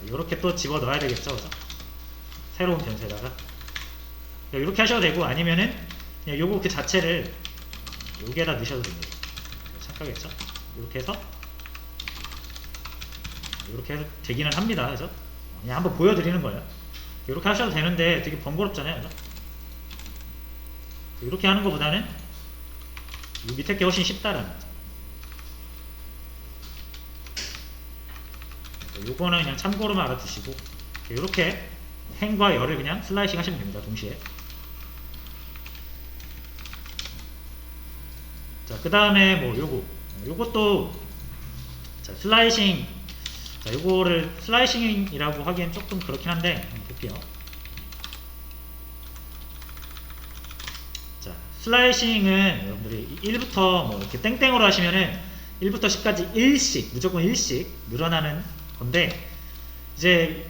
이렇게 또 집어 넣어야 되겠죠, 그죠? 새로운 변수에다가 이렇게 하셔도 되고 아니면은 그냥 요거 그 자체를 여기에다 넣으셔도 됩니다. 착하겠죠? 이렇게 해서 이렇게 해서 되기는 합니다, 그죠? 그냥 한번 보여드리는 거예요. 이렇게 하셔도 되는데 되게 번거롭잖아요, 그죠? 이렇게 하는 것보다는 이 밑에 게 훨씬 쉽다라는 거죠. 요거는 그냥 참고로만 알아두시고 이렇게 행과 열을 그냥 슬라이싱 하시면 됩니다, 동시에. 자, 그 다음에 뭐 요것도 자, 슬라이싱, 자, 요거를 슬라이싱이라고 하기엔 조금 그렇긴 한데 한번 볼게요. 자, 슬라이싱은 여러분들이 1부터 뭐 이렇게 땡땡으로 하시면은 1부터 10까지 1씩 무조건 1씩 늘어나는 건데 이제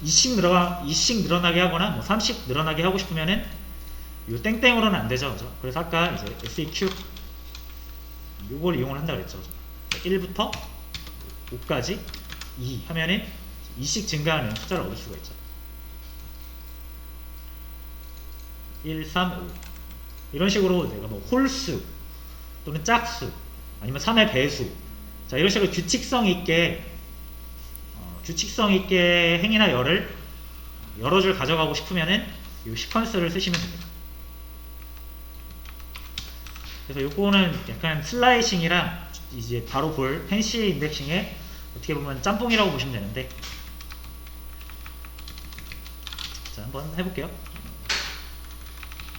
2씩 늘어나게 하거나 뭐 3씩 늘어나게 하고 싶으면은 요 땡땡으로는 안 되죠, 그죠? 그래서 아까 이제 SEQ 요걸 이용을 한다 그랬죠. 1부터 5까지 2 하면은 2씩 증가하는 숫자를 얻을 수가 있죠. 1, 3, 5 이런 식으로 내가 뭐 홀수 또는 짝수 아니면 3의 배수, 자, 이런 식으로 규칙성 있게 행이나 열을 여러 줄 가져가고 싶으면은 이 시퀀스를 쓰시면 됩니다. 그래서 요거는 약간 슬라이싱이랑 이제 바로 볼 펜시 인덱싱의 어떻게 보면 짬뽕이라고 보시면 되는데, 자 한번 해볼게요.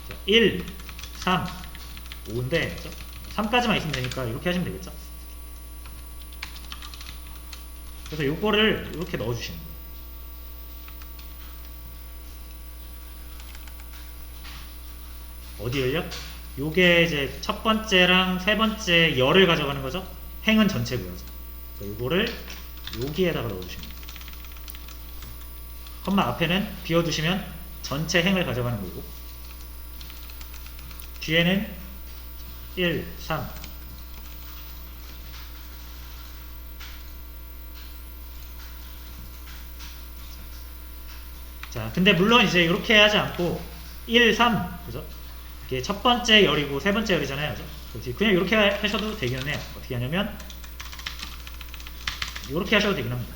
자, 1, 3, 5인데 3까지만 있으면 되니까 이렇게 하시면 되겠죠. 그래서 요거를 이렇게 넣어주시는 거예요. 어디를요? 요게 이제 첫 번째랑 세 번째 열을 가져가는 거죠. 행은 전체고요. 그러니까 요거를 여기에다가 넣어주시면 돼요. 컴마 앞에는 비워두시면 전체 행을 가져가는 거고, 뒤에는 1, 3. 자, 근데 물론 이제 이렇게 하지 않고 1, 3, 그죠? 이게 첫 번째 열이고 세 번째 열이잖아요, 그죠? 그냥 이렇게 하셔도 되기는 해요. 어떻게 하냐면 이렇게 하셔도 되긴 합니다.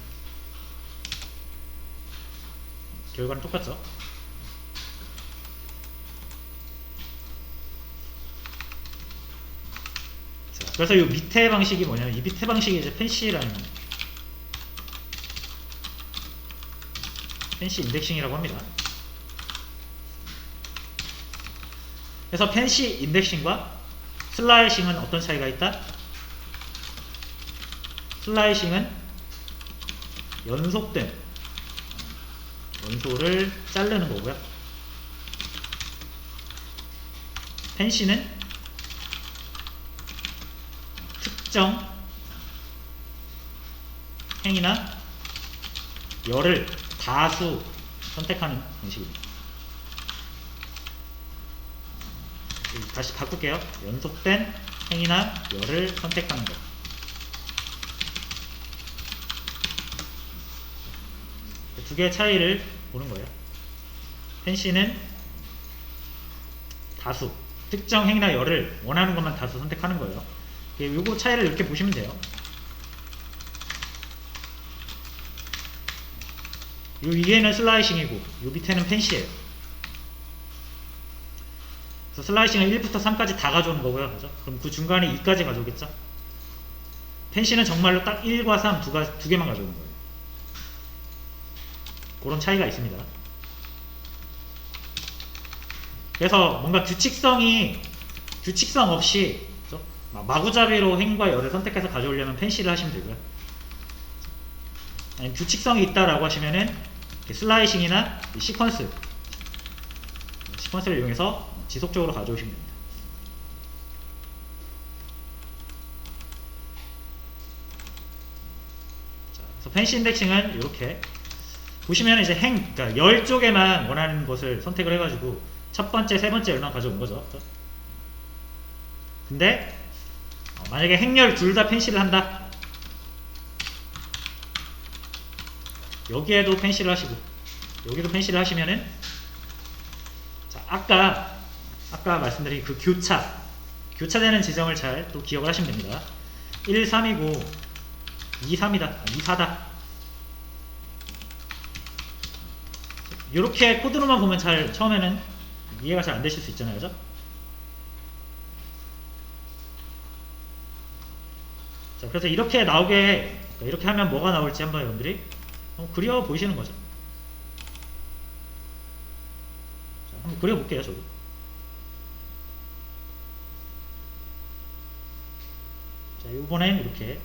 결과는 똑같죠? 자, 그래서 이 밑에 방식이 뭐냐면, 이 밑에 방식이 이제 펜시라는 펜시 인덱싱이라고 합니다. 그래서 펜시 인덱싱과 슬라이싱은 어떤 차이가 있다? 슬라이싱은 연속된 원소를 자르는 거고요. 펜시는 특정 행이나 열을 다수 선택하는 방식입니다. 다시 바꿀게요. 연속된 행이나 열을 선택하는 것. 두 개의 차이를 보는 거예요. 펜시는 다수, 특정 행이나 열을 원하는 것만 다수 선택하는 거예요. 요거 차이를 이렇게 보시면 돼요. 요 위에는 슬라이싱이고 요 밑에는 펜시예요. 그래서 슬라이싱은 1부터 3까지 다 가져오는 거고요. 그죠? 그럼 그 중간에 2까지 가져오겠죠? 펜시는 정말로 딱 1과 3 두 개만 가져오는 거예요. 그런 차이가 있습니다. 그래서 뭔가 규칙성 없이, 그죠? 마구잡이로 행과 열을 선택해서 가져오려면 펜시를 하시면 되고요. 아니면 규칙성이 있다라고 하시면은 슬라이싱이나 시퀀스를 이용해서 지속적으로 가져오시면 됩니다. 자, 그래서 펜시 인덱싱은 이렇게 보시면 이제 그러니까 열 쪽에만 원하는 것을 선택을 해가지고 첫 번째, 세 번째 열만 가져온 거죠. 근데 만약에 행열 둘 다 펜시를 한다. 여기에도 펜시를 하시고 여기도 펜시를 하시면은, 자, 아까 말씀드린 그 교차되는 지점을 잘 또 기억을 하시면 됩니다. 1, 3이고 2, 3이다. 2, 4다. 이렇게 코드로만 보면 처음에는 이해가 잘 안 되실 수 있잖아요, 그죠? 자, 그래서 이렇게 이렇게 하면 뭐가 나올지 한번 여러분들이 그려 보시는 거죠. 자, 한번 그려 볼게요, 저도. 자, 이번엔 이렇게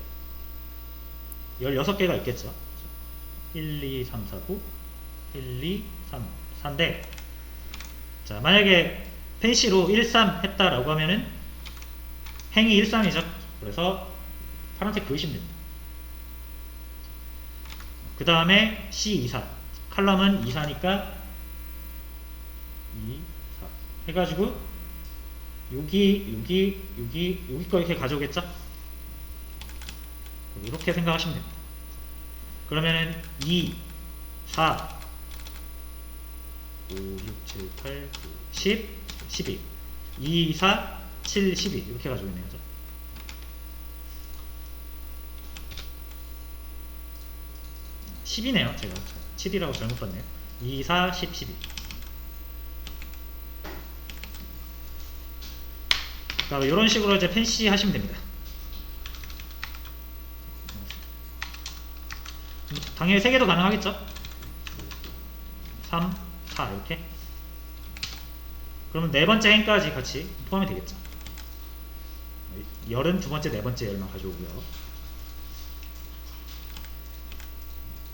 16개가 있겠죠. 1, 2, 3, 4, 9, 1, 2, 3, 4인데, 자, 만약에 펜시로 1, 3 했다라고 하면은 행이 1, 3이죠. 그래서 파란색 그으시면 됩니다. 그 다음에 C, 2, 4. 칼럼은 2, 4니까 2, 4 해가지고 여기 거 이렇게 가져오겠죠? 이렇게 생각하시면 됩니다. 그러면은 2, 4, 5, 6, 7, 8, 9, 10, 12 2, 4, 7, 12 이렇게 가지고 있네요. 10이네요. 제가 7이라고 잘못 봤네요. 2, 4, 10, 12. 그러니까 이런 식으로 이제 펜시 하시면 됩니다. 당연히 3개도 가능하겠죠? 3, 4 이렇게. 그러면 4번째 행까지 같이 포함이 되겠죠. 열은 2번째, 4번째 열만 가져오고요.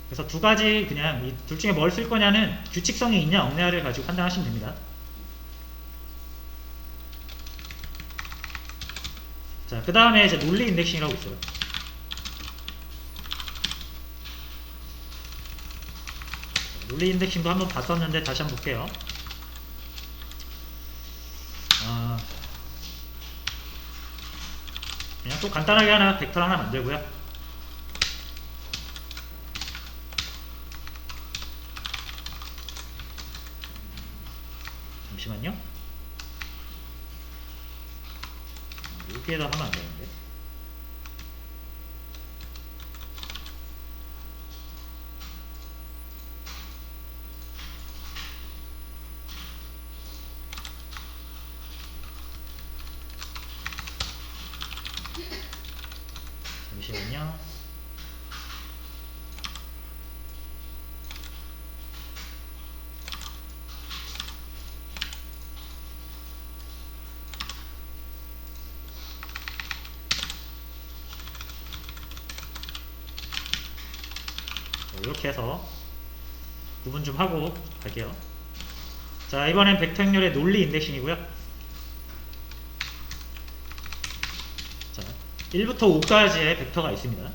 그래서 2가지 그냥 이 둘 중에 뭘 쓸 거냐는 규칙성이 있냐 없냐를 가지고 판단하시면 됩니다. 자, 그 다음에 이제 논리 인덱싱이라고 있어요. 논리 인덱싱도 한번 봤었는데 다시 한번 볼게요. 그냥 또 간단하게 하나 벡터 하나 만들고요. 잠시만요. 여기에다 하면 안 되는데. 잠시만요. 이렇게 해서 구분 좀 하고 갈게요. 자, 이번엔 벡터 행렬의 논리 인덱싱이고요. 자, 1부터 5까지의 벡터가 있습니다.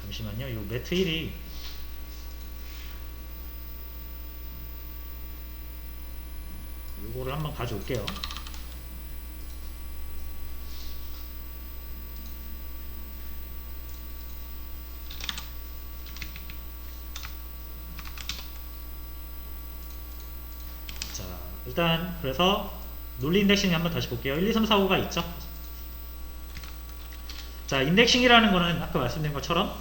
잠시만요. 이 매트 1이 요거를 한번 가져올게요. 자, 일단 그래서 논리 인덱싱 한번 다시 볼게요. 1, 2, 3, 4, 5가 있죠. 자, 인덱싱이라는 거는 아까 말씀드린 것처럼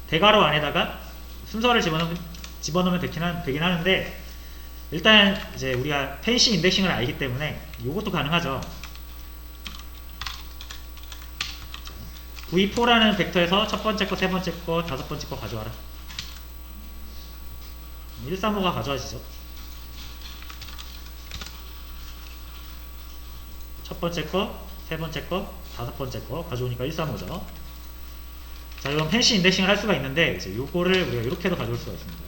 대괄호 안에다가 순서를 집어넣으면 되긴 하는데, 일단 이제 우리가 펜시 인덱싱을 알기 때문에 이것도 가능하죠. v4라는 벡터에서 첫 번째 거, 세 번째 거, 다섯 번째 거 가져와라. 1, 3, 5가 가져와지죠. 첫 번째 거, 세 번째 거, 다섯 번째 거 가져오니까 1, 3, 5죠. 자, 이건 펜시 인덱싱을 할 수가 있는데, 이제 요거를 우리가 이렇게도 가져올 수가 있습니다.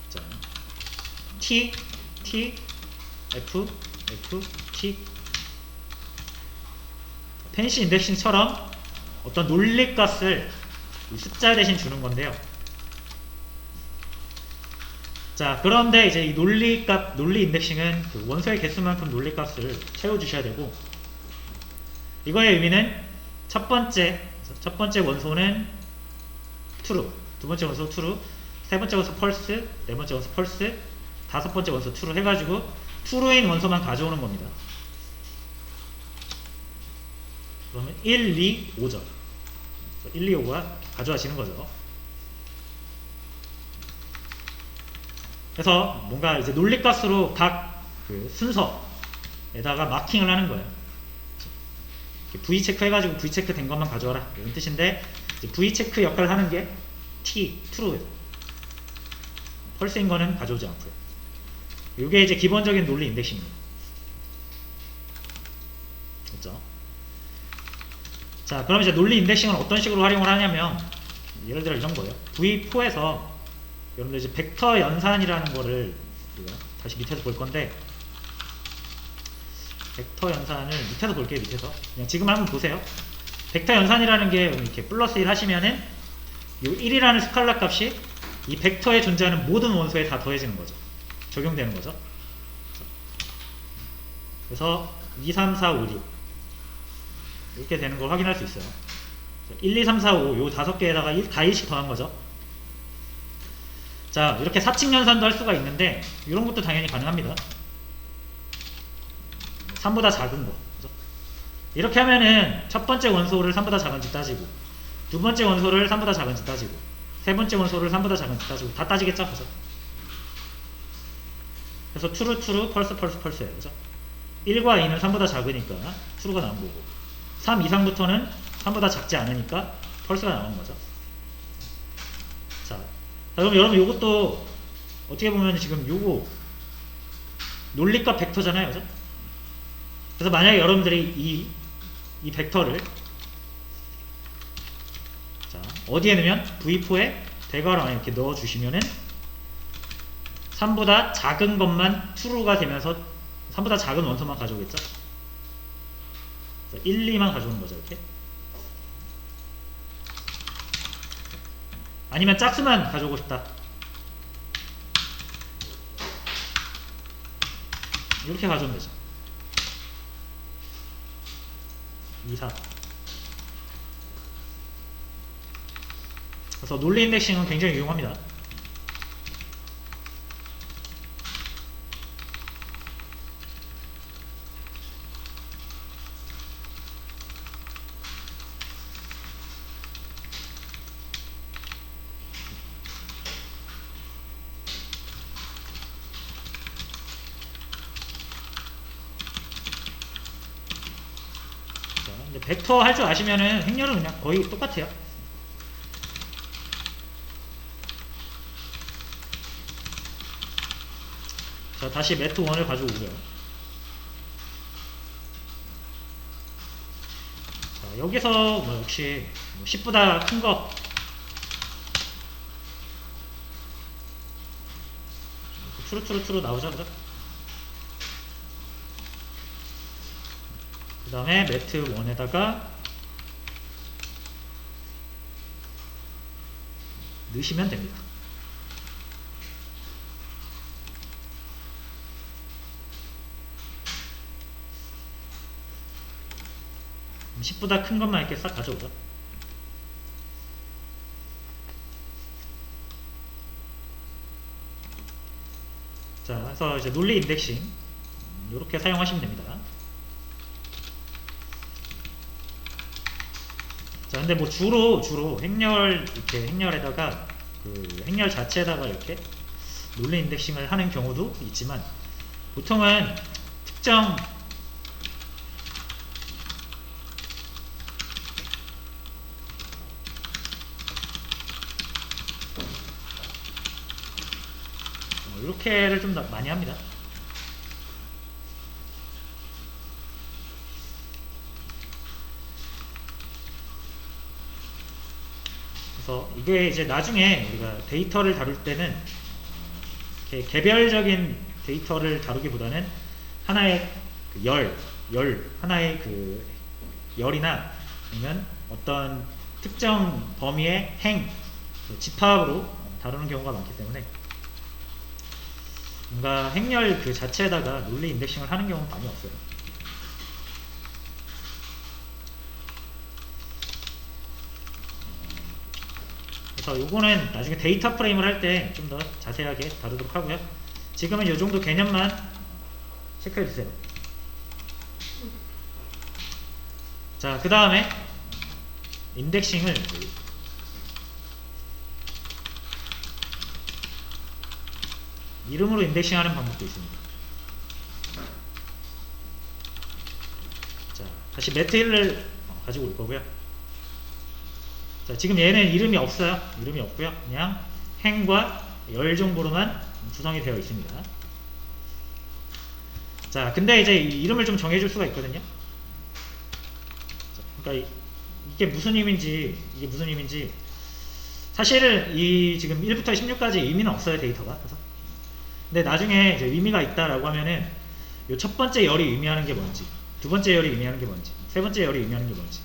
자, T, T, F, F, T. 펜시 인덱싱처럼 어떤 논리값을 숫자 대신 주는 건데요. 자, 그런데 이제 이 논리 인덱싱은 그 원소의 개수만큼 논리값을 채워주셔야 되고, 이거의 의미는 첫 번째 원소는 true, 두 번째 원소 true, 세 번째 원소 false, 네 번째 원소 false, 다섯 번째 원소 true 해가지고 true인 원소만 가져오는 겁니다. 그러면 1, 2, 5죠. 1, 2, 5가 가져와지는 거죠. 그래서 뭔가 이제 논리값으로 각 그 순서에다가 마킹을 하는 거예요. V 체크 해가지고 V 체크 된 것만 가져와라 이런 뜻인데, 이제 V 체크 역할을 하는 게 T, true예요. false인 거는 가져오지 않고요. 이게 이제 기본적인 논리 인덱싱입니다. 그렇죠? 자, 그럼 이제 논리 인덱싱을 어떤 식으로 활용을 하냐면, 예를 들어 이런 거예요. V4에서 여러분들 이제 벡터 연산이라는 거를 우리가 다시 밑에서 볼 건데, 벡터 연산을 밑에서 볼게요. 밑에서 그냥 지금 한번 보세요. 벡터 연산이라는 게 이렇게 플러스 1 하시면은 이 1이라는 스칼라 값이 이 벡터에 존재하는 모든 원소에 다 더해지는 거죠. 적용되는 거죠. 그래서 2, 3, 4, 5, 6 이렇게 되는 걸 확인할 수 있어요. 1, 2, 3, 4, 5 요 5개에다가 다 1씩 더한 거죠. 자, 이렇게 사칙 연산도 할 수가 있는데, 이런 것도 당연히 가능합니다. 3보다 작은 거. 그죠? 이렇게 하면은 첫 번째 원소를 3보다 작은지 따지고, 두 번째 원소를 3보다 작은지 따지고, 세 번째 원소를 3보다 작은지 따지고 다 따지겠죠? 그죠? 그래서 true, false예요. 그죠? 1과 2는 3보다 작으니까 true가 나온 거고, 3 이상부터는 3보다 작지 않으니까 false가 나오는 거죠. 자, 그럼 여러분 요것도 어떻게 보면 지금 요거 논리값 벡터잖아요. 그죠? 그래서 만약에 여러분들이 이 벡터를 자, 어디에 넣으면 v4에 대괄호 안에 이렇게 넣어 주시면은 3보다 작은 것만 true가 되면서 3보다 작은 원소만 가져오겠죠? 1, 2만 가져오는 거죠. 이렇게. 아니면 짝수만 가져오고 싶다. 이렇게 가져오면 되죠. 2, 4. 그래서 논리 인덱싱은 굉장히 유용합니다. 근데 벡터 할 줄 아시면은 행렬은 그냥 거의 똑같아요. 자, 다시 매트 1을 가져오고요. 자, 여기서 뭐 역시 10보다 큰 거 트루 나오죠, 그죠? 그 다음에 매트 1에다가 넣으시면 됩니다. 그럼 10보다 큰 것만 이렇게 싹 가져오죠. 자, 그래서 이제 논리 인덱싱 이렇게 사용하시면 됩니다. 자, 근데 뭐 주로 행렬 이렇게 행렬에다가 그 행렬 자체에다가 이렇게 논리 인덱싱을 하는 경우도 있지만 보통은 특정 이렇게를 좀 더 많이 합니다. 그래서 이게 이제 나중에 우리가 데이터를 다룰 때는 이렇게 개별적인 데이터를 다루기보다는 하나의 그 하나의 그 열이나 아니면 어떤 특정 범위의 행, 그 집합으로 다루는 경우가 많기 때문에 뭔가 행렬 그 자체에다가 논리 인덱싱을 하는 경우는 많이 없어요. 그래서 요거는 나중에 데이터 프레임을 할 때 좀 더 자세하게 다루도록 하고요. 지금은 요 정도 개념만 체크해 주세요. 자, 그 다음에 인덱싱을 이름으로 인덱싱하는 방법도 있습니다. 자, 다시 매트 1을 가지고 올 거고요. 자, 지금 얘는 이름이 없어요. 이름이 없고요. 그냥 행과 열 정도로만 구성이 되어 있습니다. 자, 근데 이제 이 이름을 좀 정해줄 수가 있거든요. 자, 그러니까 이게 무슨 의미인지 사실은 이 지금 1부터 16까지 의미는 없어요, 데이터가. 그래서 근데 나중에 이제 의미가 있다라고 하면은 요 첫 번째 열이 의미하는 게 뭔지, 두 번째 열이 의미하는 게 뭔지, 세 번째 열이 의미하는 게 뭔지,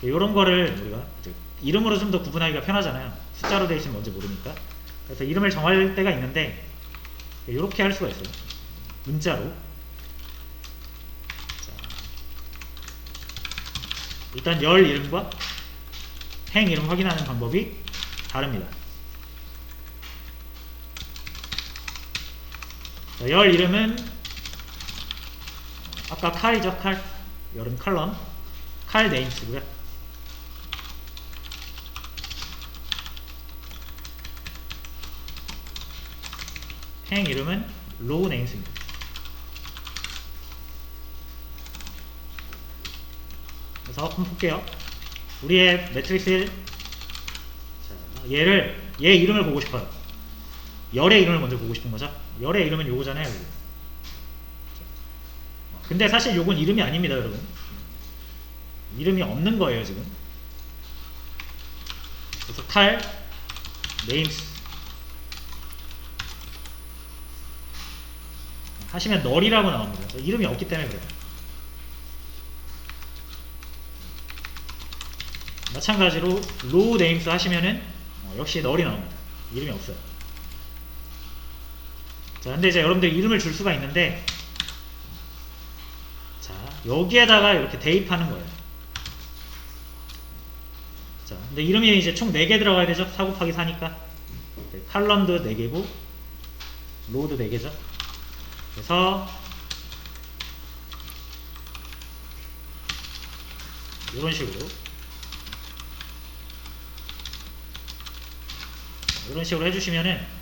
요런 거를 우리가 이제 이름으로 좀 더 구분하기가 편하잖아요. 숫자로 되어 있으면 뭔지 모르니까. 그래서 이름을 정할 때가 있는데 이렇게 할 수가 있어요. 문자로. 자, 일단 열 이름과 행 이름 확인하는 방법이 다릅니다. 자, 열 이름은 아까 칼이죠. 칼. 열은 칼럼. 칼 네임스고요. 행 이름은 로우 네임스입니다. 그래서 한번 볼게요. 우리의 매트릭스 1. 자, 얘 이름을 보고 싶어요. 열의 이름을 먼저 보고 싶은 거죠. 열의 이름은 요거잖아요. 요거. 근데 사실 요건 이름이 아닙니다, 여러분. 이름이 없는 거예요, 지금. 그래서 칼 네임스 하시면 널이라고 나옵니다. 이름이 없기 때문에 그래요. 마찬가지로 로우 네임스 하시면은 역시 널이 나옵니다. 이름이 없어요. 자, 근데 이제 여러분들 이름을 줄 수가 있는데, 자, 여기에다가 이렇게 대입하는 거예요. 자, 근데 이름이 이제 총 4개 들어가야 되죠? 4 곱하기 4니까. 칼럼도 4개고, 로우도 4개죠. 그래서, 이런 식으로. 이런 식으로 해주시면은,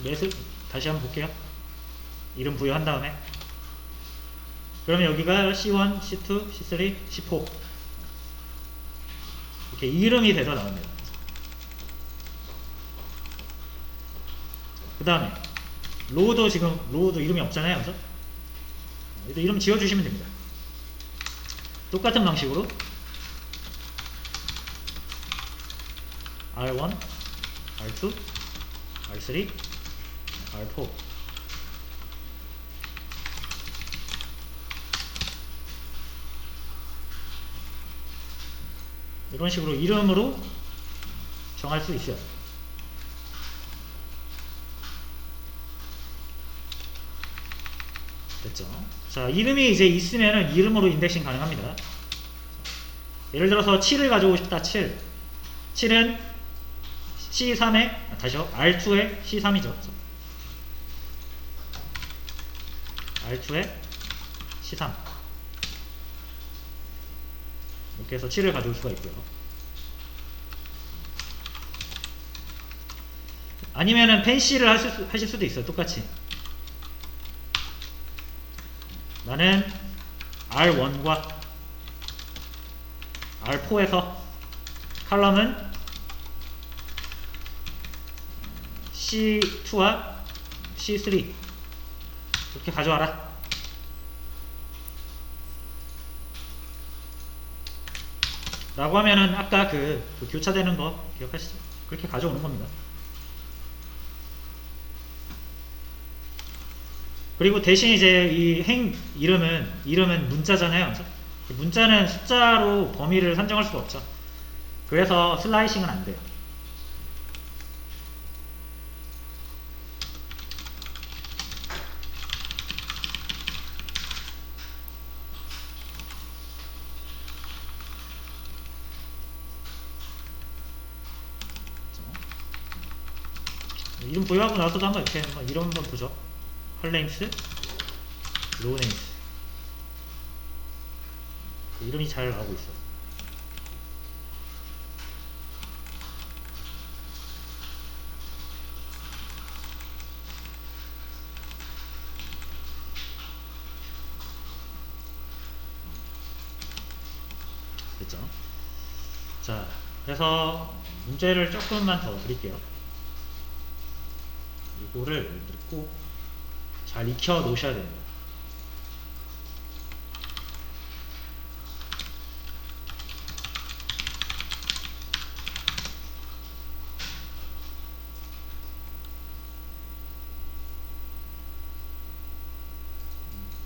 매스 다시 한번 볼게요. 이름 부여한 다음에 그러면 여기가 C1, C2, C3, C4 이렇게 이름이 돼서 나옵니다. 그 다음에 로우도 지금 로우도 이름이 없잖아요. 그죠? 이름 지어주시면 됩니다. 똑같은 방식으로 R1, R2, R3, R4 이런 식으로 이름으로 정할 수 있어요. 됐죠? 자, 이름이 이제 있으면은 이름으로 인덱싱 가능합니다. 예를 들어서 7을 가져오고 싶다. 7은 C3에 다시요. R2에 C3이죠. R2에 C3 이렇게 해서 7을 가져올 수가 있고요. 아니면은 펜시를 하실 수도 있어요. 똑같이 나는 R1과 R4에서 칼럼은 C2와 C3 이렇게 가져와라. 라고 하면은 아까 그 교차되는 거 기억하시죠? 그렇게 가져오는 겁니다. 그리고 대신 이제 이 행 이름은 문자잖아요. 그렇죠? 문자는 숫자로 범위를 산정할 수가 없죠. 그래서 슬라이싱은 안 돼요. 이름 보유하고 나서도 한번 이렇게 이름 한번 보죠. 컬네임스, 로우네임스 이름이 잘 나오고 있어요. 됐죠? 자, 그래서 문제를 조금만 더 드릴게요. 이거를 꼭 잘 익혀 놓으셔야 됩니다.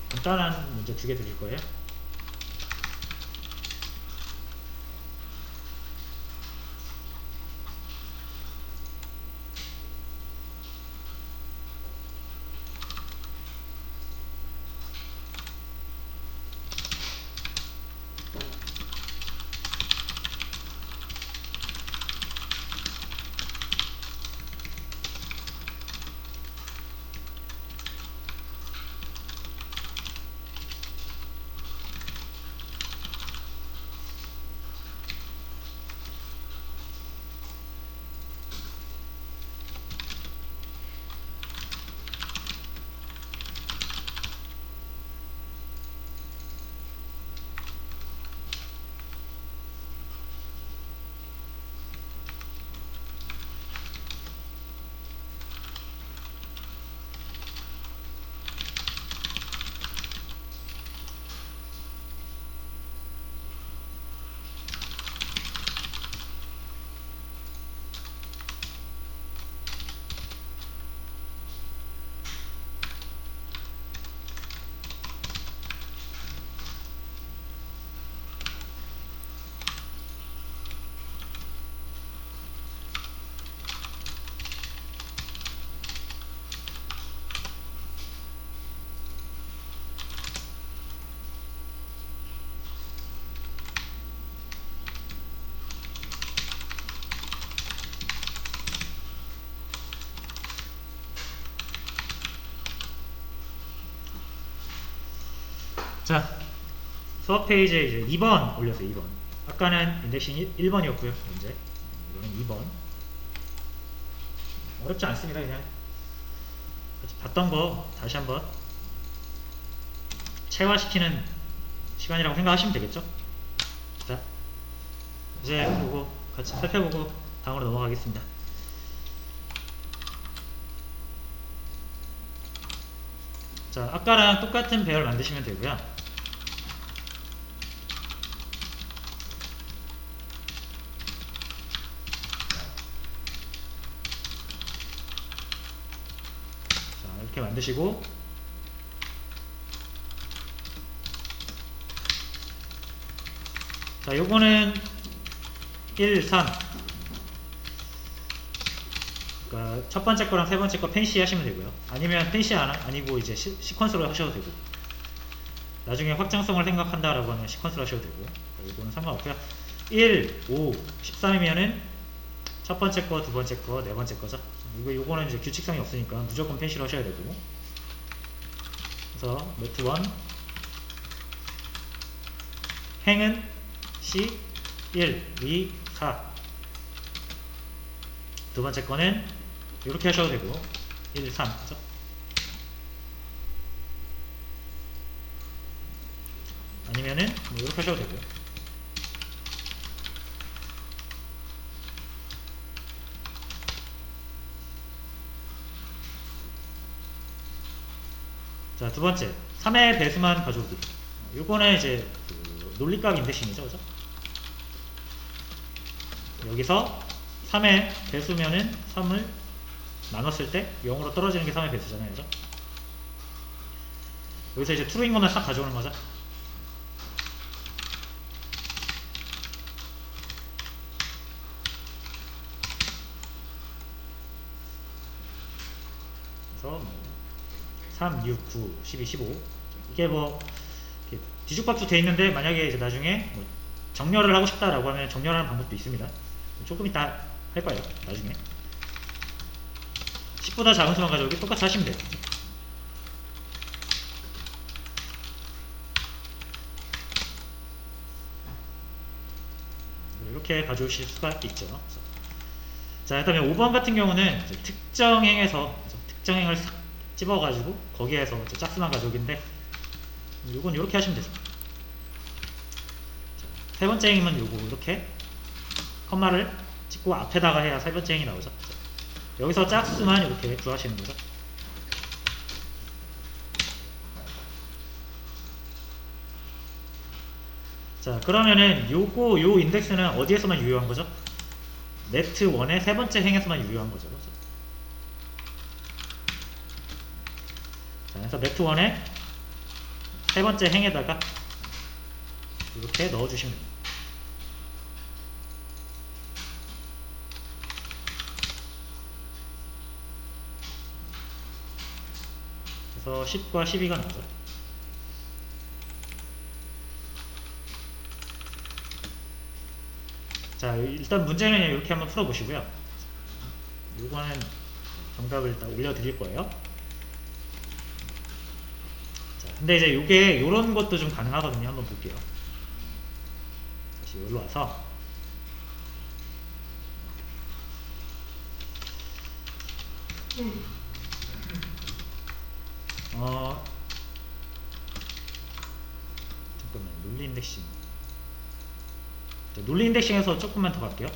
간단한 문제 2개 드릴 거예요. 자, 수업 페이지에 이제 2번 올렸어요. 2번. 아까는 인덱싱이 1번이었고요. 문제. 이거는 2번. 어렵지 않습니다. 그냥 봤던 거 다시 한번 체화시키는 시간이라고 생각하시면 되겠죠? 자, 이제 보고 같이 살펴보고 다음으로 넘어가겠습니다. 자, 아까랑 똑같은 배열 만드시면 되고요. 자, 이렇게 만드시고 자, 요거는 1, 3 그러니까 첫 번째 거랑 세 번째 거 펜시 하시면 되고요. 아니면 펜시 아니고 이제 시퀀스로 하셔도 되고, 나중에 확장성을 생각한다라고 하면 시퀀스로 하셔도 되고, 이거는 상관없고요. 1, 5, 13이면은 첫 번째 거, 두 번째 거, 네 번째 거죠. 요거는 이제 규칙성이 없으니까 무조건 펜시로 하셔야 되고, 그래서 매트 1 행은 C 1, 2, 4 두 번째 거는 이렇게 하셔도 되고 1, 3 그죠? 아니면은 뭐 이렇게 하셔도 되고요. 자, 두 번째 3의 배수만 가져오기. 요거는 이제 그 논리값 인덱싱이죠, 그죠? 여기서 3의 배수면은 3을 나눴을 때 0으로 떨어지는 게 3의 배수잖아요, 그죠? 여기서 이제 true인 것만 싹 가져오는 거죠. 그래서 뭐 3, 6, 9, 12, 15 이게 뭐 뒤죽박죽 돼 있는데, 만약에 이제 나중에 뭐 정렬을 하고 싶다라고 하면 정렬하는 방법도 있습니다. 조금 이따 할 거예요, 나중에. 10보다 작은 수만 가져오기 똑같이 하시면 돼요. 이렇게 가져오실 수가 있죠. 자, 그 다음에 5번 같은 경우는 특정행에서 특정행을 싹 집어가지고 거기에서 짝수만 가져오기인데, 이건 이렇게 하시면 되죠. 세 번째 행이면 요거 이렇게 컴마를 찍고 앞에다가 해야 세 번째 행이 나오죠. 여기서 짝수만 이렇게 구하시는 거죠. 자, 그러면은 요 인덱스는 어디에서만 유효한 거죠? 네트 1의 세 번째 행에서만 유효한 거죠. 자, 그래서 네트 1의 세 번째 행에다가 이렇게 넣어주시면 됩니다. 그래서 10과 12가 나오죠. 자, 일단 문제는 이렇게 한번 풀어보시고요. 이거는 정답을 일단 올려드릴 거예요. 자, 근데 이제 요게 요런 것도 좀 가능하거든요. 한번 볼게요. 다시 여기로 와서 잠깐만요. 논리 인덱싱. 자, 논리 인덱싱에서 조금만 더 갈게요.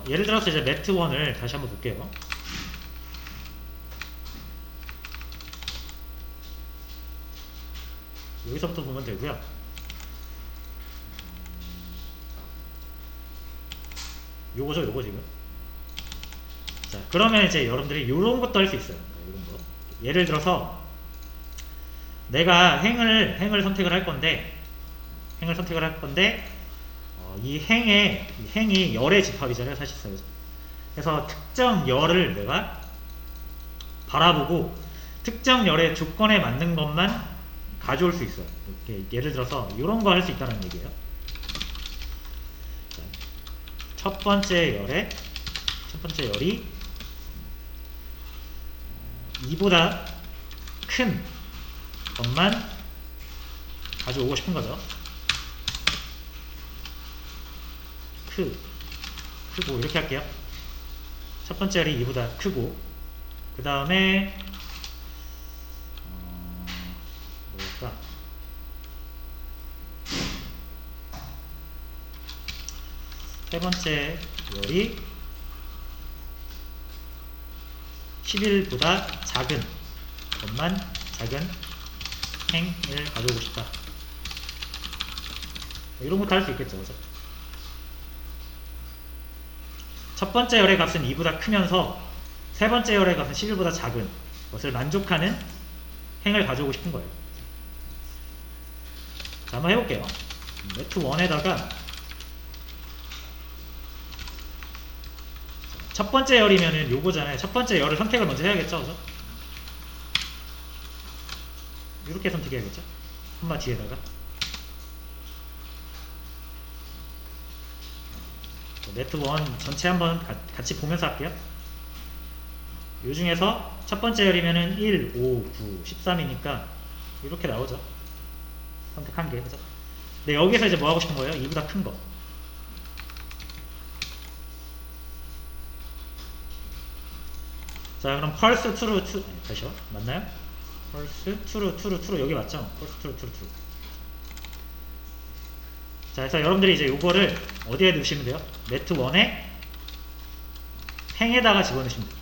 예를 들어서 이제 매트 1을 다시 한번 볼게요. 여기서부터 보면 되고요. 요거죠, 요거 지금. 자, 그러면 이제 여러분들이 요런 것도 할 수 있어요. 이런 거. 예를 들어서 내가 행을 선택을 할 건데, 이 행이 열의 집합이잖아요, 사실상. 그래서 특정 열을 내가 바라보고 특정 열의 조건에 맞는 것만 가져올 수 있어요. 이렇게 예를 들어서 이런 거 할 수 있다는 얘기예요. 자, 첫 번째 열이 2보다 큰 것만 가져오고 싶은 거죠. 크고 이렇게 할게요. 첫 번째 열이 2보다 크고, 그 다음에 뭘까? 세 번째 열이 11보다 작은 것만, 작은 행을 가져오고 싶다. 이런 것도 할 수 있겠죠, 그죠? 첫 번째 열의 값은 2보다 크면서 세 번째 열의 값은 11보다 작은 것을 만족하는 행을 가져오고 싶은 거예요. 자, 한번 해볼게요. 매트 1에다가 첫 번째 열이면은 요거잖아요. 첫 번째 열을 선택을 먼저 해야겠죠, 그죠? 이렇게 선택해야겠죠? 콤마 뒤에다가. 매트 1 전체 한번 같이 보면서 할게요. 요 중에서 첫 번째 열이면은 1, 5, 9, 13이니까 이렇게 나오죠. 선택한 게, 그죠? 근데 여기서 이제 뭐 하고 싶은 거예요? 2보다 큰 거. 자, 그럼 펄스 트루 다시요. 맞나요? 펄스 트루 여기 맞죠? 펄스 트루. 자, 그래서 여러분들이 이제 요거를 어디에 넣으시면 돼요? 매트 1에 행에다가 집어넣으시면 돼요.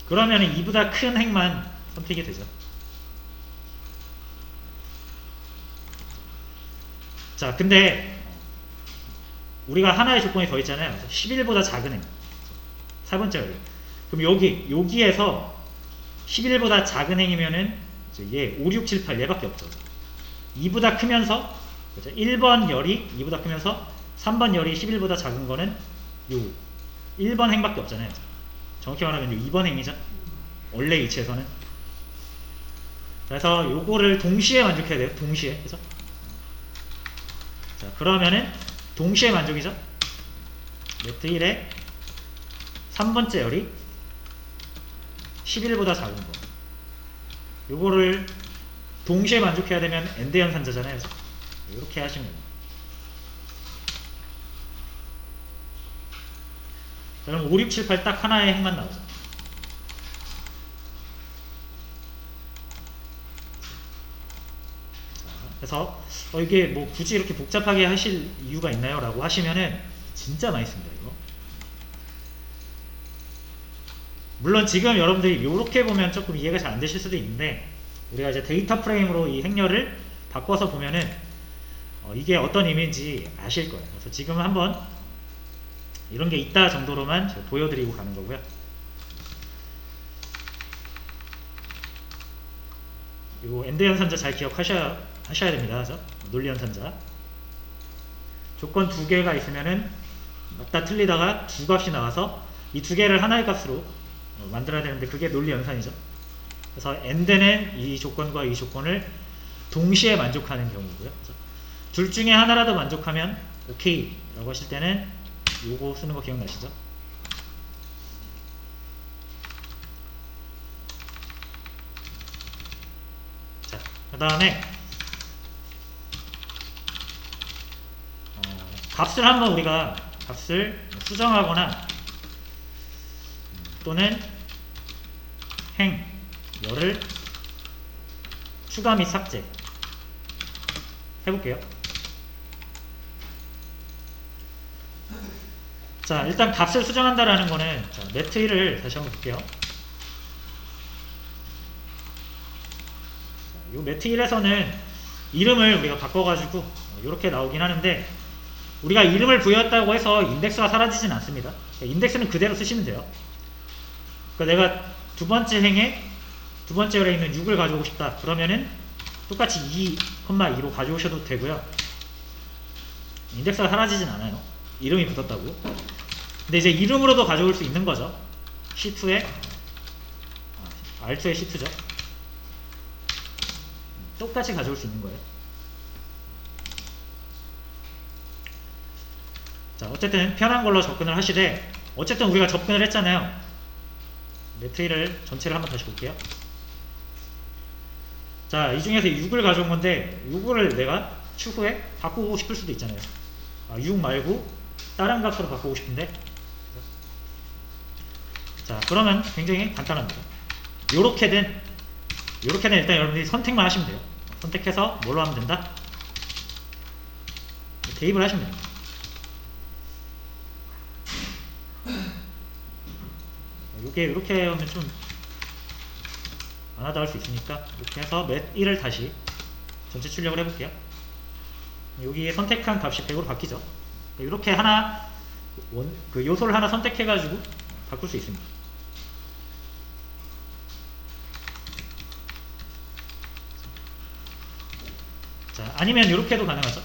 그러면 2보다 큰 행만 선택이 되죠. 자, 근데 우리가 하나의 조건이 더 있잖아요. 11보다 작은 행. 세 번째 열이. 그럼 여기에서 11보다 작은 행이면은 얘 5, 6, 7, 8 얘밖에 없죠. 2보다 크면서, 그렇죠? 1번 열이 2보다 크면서 3번 열이 11보다 작은 거는 요 1번 행밖에 없잖아요. 정확히 말하면 요 2번 행이죠. 원래 위치에서는. 그래서 요거를 동시에 만족해야 돼요. 동시에. 그죠? 자, 그러면은 동시에 만족이죠. 매트 1에 3번째 열이 11보다 작은 거. 요거를 동시에 만족해야 되면 엔드 연산자잖아요. 이렇게 하시면 돼요. 자, 그럼 5, 6, 7, 8 딱 하나의 행만 나오죠. 자, 그래서 이게 뭐 굳이 이렇게 복잡하게 하실 이유가 있나요? 라고 하시면은 진짜 많이 씁니다, 이거. 물론 지금 여러분들이 이렇게 보면 조금 이해가 잘 안 되실 수도 있는데, 우리가 이제 데이터 프레임으로 이 행렬을 바꿔서 보면은 이게 어떤 의미인지 아실 거예요. 그래서 지금 한번 이런 게 있다 정도로만 제가 보여드리고 가는 거고요. 요 엔드 연산자 잘 기억하셔야 됩니다. 그죠? 논리 연산자. 조건 두 개가 있으면은 맞다 틀리다가 두 값이 나와서 이 두 개를 하나의 값으로 만들어야 되는데, 그게 논리 연산이죠. 그래서 end는 이 조건과 이 조건을 동시에 만족하는 경우고요. 둘 중에 하나라도 만족하면 오케이 라고 하실 때는 요거 쓰는 거 기억나시죠? 자, 그 다음에 값을 한번 우리가 값을 수정하거나 또는 행, 열을 추가 및 삭제 해볼게요. 자, 일단 값을 수정한다라는 거는, 자, 매트 1을 다시 한번 볼게요. 이 매트 1에서는 이름을 우리가 바꿔가지고 이렇게 나오긴 하는데, 우리가 이름을 부여했다고 해서 인덱스가 사라지진 않습니다. 인덱스는 그대로 쓰시면 돼요. 그러니까 내가 두 번째 행에 두 번째 열에 있는 6을 가져오고 싶다. 그러면은 똑같이 2,2로 가져오셔도 되고요. 인덱스가 사라지진 않아요. 이름이 붙었다고. 근데 이제 이름으로도 가져올 수 있는 거죠. C2에 R2에 C2죠. 똑같이 가져올 수 있는 거예요. 자, 어쨌든 편한 걸로 접근을 하시되, 어쨌든 우리가 접근을 했잖아요. 매트 1을 전체를 한번 다시 볼게요. 자, 이 중에서 6을 가져온 건데 6을 내가 추후에 바꾸고 싶을 수도 있잖아요. 6 말고 다른 값으로 바꾸고 싶은데, 자, 그러면 굉장히 간단합니다. 요렇게는 일단 여러분들이 선택만 하시면 돼요. 선택해서 뭘로 하면 된다? 대입을 하시면 됩니다. 요게 이렇게 하면 좀 안 하다 할 수 있으니까 이렇게 해서 맷 1을 다시 전체 출력을 해볼게요. 여기에 선택한 값이 100으로 바뀌죠. 이렇게 하나 그 요소를 하나 선택해가지고 바꿀 수 있습니다. 자, 아니면 이렇게도 가능하죠.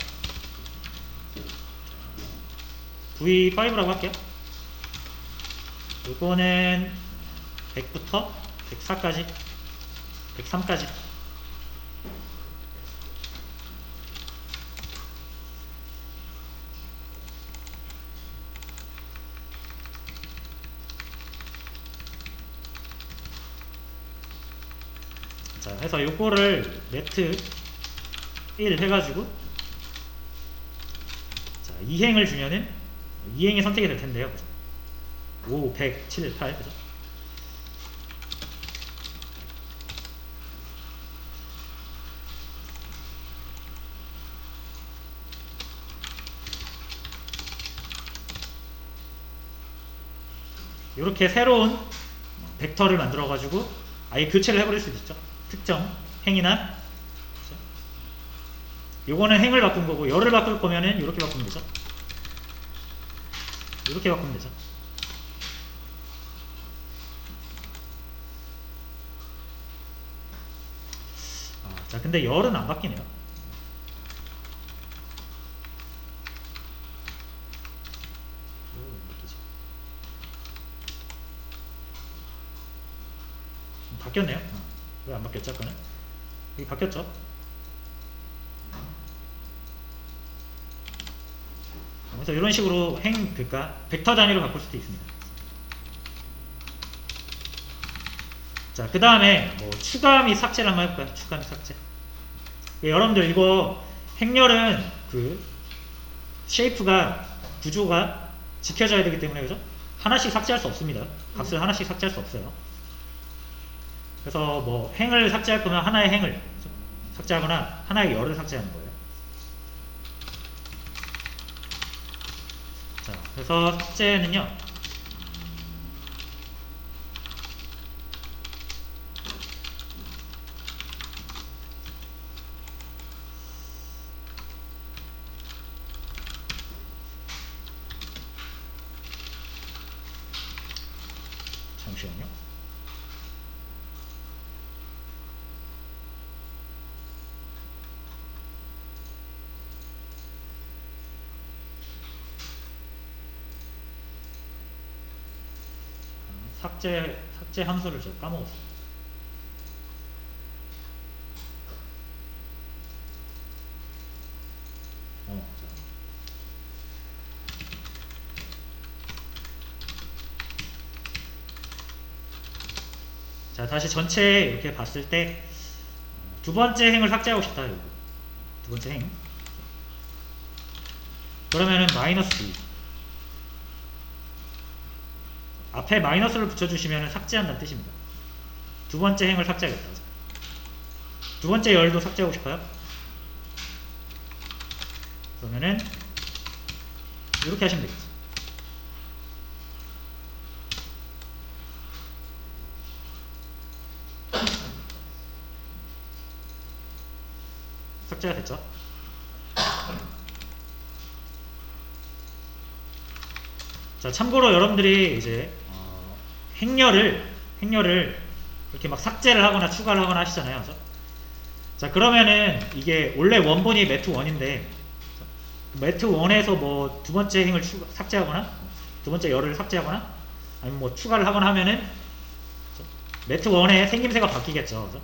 V5라고 할게요. 이거는 100부터 104까지 103까지 자, 해서 요거를 매트 1 해가지고 자, 2행을 주면은 2행이 선택이 될 텐데요. 5, 100, 7, 8 그죠? 이렇게 새로운 벡터를 만들어 가지고 아예 교체를 해버릴 수도 있죠. 특정 행이나 요거는 행을 바꾼 거고, 열을 바꿀 거면은 이렇게 바꾸면 되죠. 이렇게 바꾸면 되죠. 자, 근데 열은 안 바뀌네요. 바뀌었네요. 왜 안 바뀌었죠? 아까는 여기 바뀌었죠. 그래서 이런 식으로 그러니까 벡터 단위로 바꿀 수도 있습니다. 자, 그 다음에 뭐 추가 및 삭제를 한번 해볼까요? 추가 및 삭제. 여러분들 이거 행렬은 그 쉐이프가 구조가 지켜져야 되기 때문에 그죠? 하나씩 삭제할 수 없습니다. 값을 하나씩 삭제할 수 없어요. 그래서 뭐 행을 삭제할 거면 하나의 행을 삭제하거나 하나의 열을 삭제하는 거예요. 자, 그래서 삭제는요, 잠시만요. 삭제 함수를 제가 까먹었어요. 자, 다시 전체 이렇게 봤을 때 두 번째 행을 삭제하고 싶다. 이거. 두 번째 행. 그러면은 마이너스 2. 앞에 마이너스를 붙여주시면 삭제한다는 뜻입니다. 두 번째 행을 삭제하겠다. 두 번째 열도 삭제하고 싶어요? 그러면은 이렇게 하시면 되겠죠. 삭제가 됐죠? 자, 참고로 여러분들이 이제 행렬을 이렇게 막 삭제를 하거나 추가를 하거나 하시잖아요. 그죠? 자, 그러면은 이게 원래 원본이 매트 1인데 매트 1에서 뭐 두 번째 행을 삭제하거나 두 번째 열을 삭제하거나 아니면 뭐 추가를 하거나 하면은 매트 1의 생김새가 바뀌겠죠. 그죠?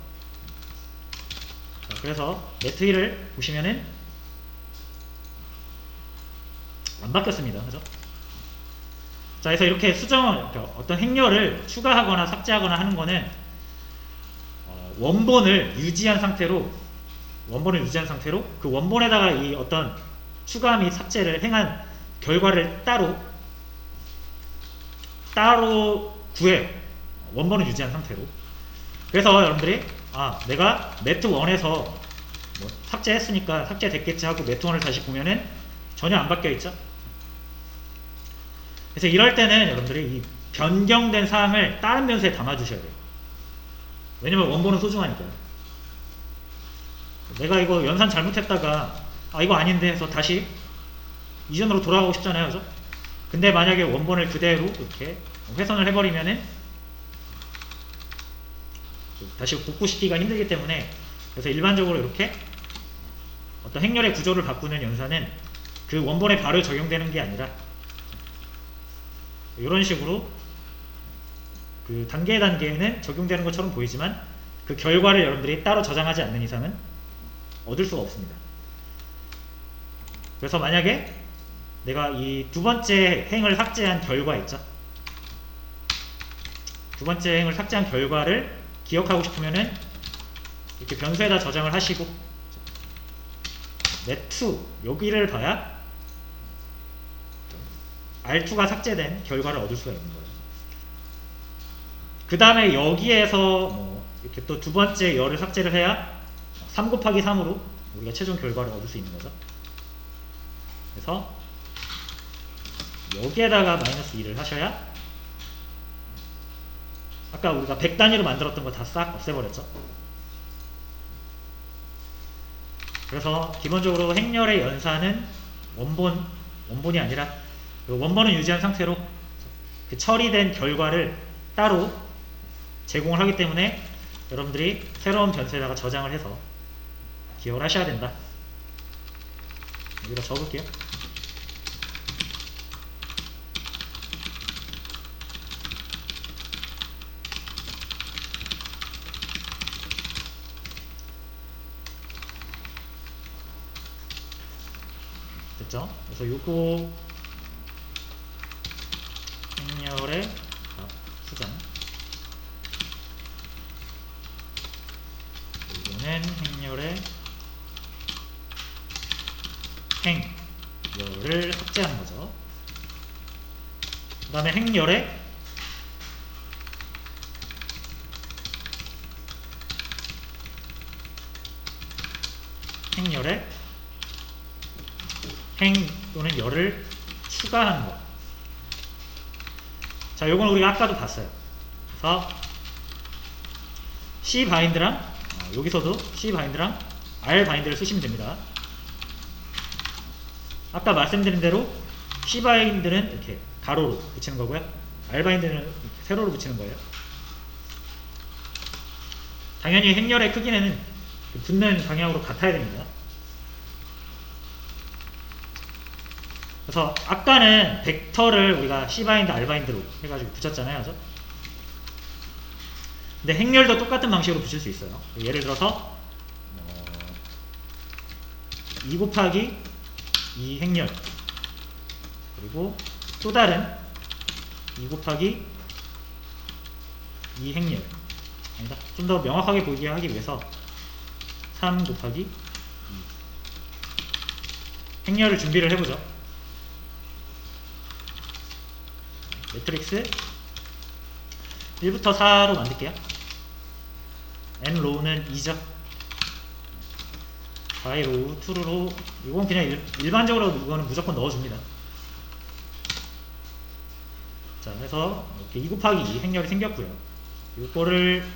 자, 그래서 매트 1을 보시면은 안 바뀌었습니다. 그죠? 자, 그래서 이렇게 수정을, 그러니까 어떤 행렬을 추가하거나 삭제하거나 하는 거는 원본을 유지한 상태로 그 원본에다가 이 어떤 추가 및 삭제를 행한 결과를 따로 구해요. 원본을 유지한 상태로. 그래서 여러분들이 내가 매트 1에서 뭐 삭제했으니까 삭제됐겠지 하고 매트 1을 다시 보면은 전혀 안 바뀌어 있죠. 그래서 이럴 때는 여러분들이 이 변경된 사항을 다른 변수에 담아 주셔야 돼요. 왜냐면 원본은 소중하니까요. 내가 이거 연산 잘못했다가 이거 아닌데 해서 다시 이전으로 돌아가고 싶잖아요, 그죠? 근데 만약에 원본을 그대로 이렇게 훼손을 해버리면은 다시 복구시키기가 힘들기 때문에, 그래서 일반적으로 이렇게 어떤 행렬의 구조를 바꾸는 연산은 그 원본에 바로 적용되는 게 아니라 이런 식으로 그 단계에는 적용되는 것처럼 보이지만 그 결과를 여러분들이 따로 저장하지 않는 이상은 얻을 수가 없습니다. 그래서 만약에 내가 이 두 번째 행을 삭제한 결과 있죠? 두 번째 행을 삭제한 결과를 기억하고 싶으면은 이렇게 변수에다 저장을 하시고 net2 여기를 봐야 R2가 삭제된 결과를 얻을 수가 있는 거예요. 그 다음에 여기에서 이렇게 또 두 번째 열을 삭제를 해야 3 곱하기 3으로 우리가 최종 결과를 얻을 수 있는 거죠. 그래서 여기에다가 마이너스 2를 하셔야 아까 우리가 100 단위로 만들었던 거 다 싹 없애버렸죠. 그래서 기본적으로 행렬의 연산은 원본이 아니라 원본은 유지한 상태로 그 처리된 결과를 따로 제공을 하기 때문에 여러분들이 새로운 변수에다가 저장을 해서 기억을 하셔야 된다. 여기다 적을게요. 됐죠? 그래서 요거 행렬의 수정, 이거는 행렬의 행열을 삭제하는 거죠. 그 다음에 행열의 행 또는 열을 추가하는 거. 자, 요건 우리가 아까도 봤어요. 그래서 C 바인드랑 여기서도 C 바인드랑 R 바인드를 쓰시면 됩니다. 아까 말씀드린 대로 C 바인드는 이렇게 가로로 붙이는 거고요. R 바인드는 이렇게 세로로 붙이는 거예요. 당연히 행렬의 크기는 붙는 방향으로 같아야 됩니다. 그래서 아까는 벡터를 우리가 C 바인드, R 바인드로 해가지고 붙였잖아요, 그죠? 근데 행렬도 똑같은 방식으로 붙일 수 있어요. 예를 들어서 2 곱하기 2 행렬, 그리고 또 다른 2 곱하기 2 행렬, 아니다, 좀 더 명확하게 보이게 하기 위해서 3 곱하기 2 행렬을 준비를 해보죠. 매트릭스 1부터 4로 만들게요. n로우는 2죠. 바이로우, 투루로, 이건 그냥 일반적으로 이거는 무조건 넣어줍니다. 자, 그래서 이렇게 2 곱하기 2 행렬이 생겼고요. 이거를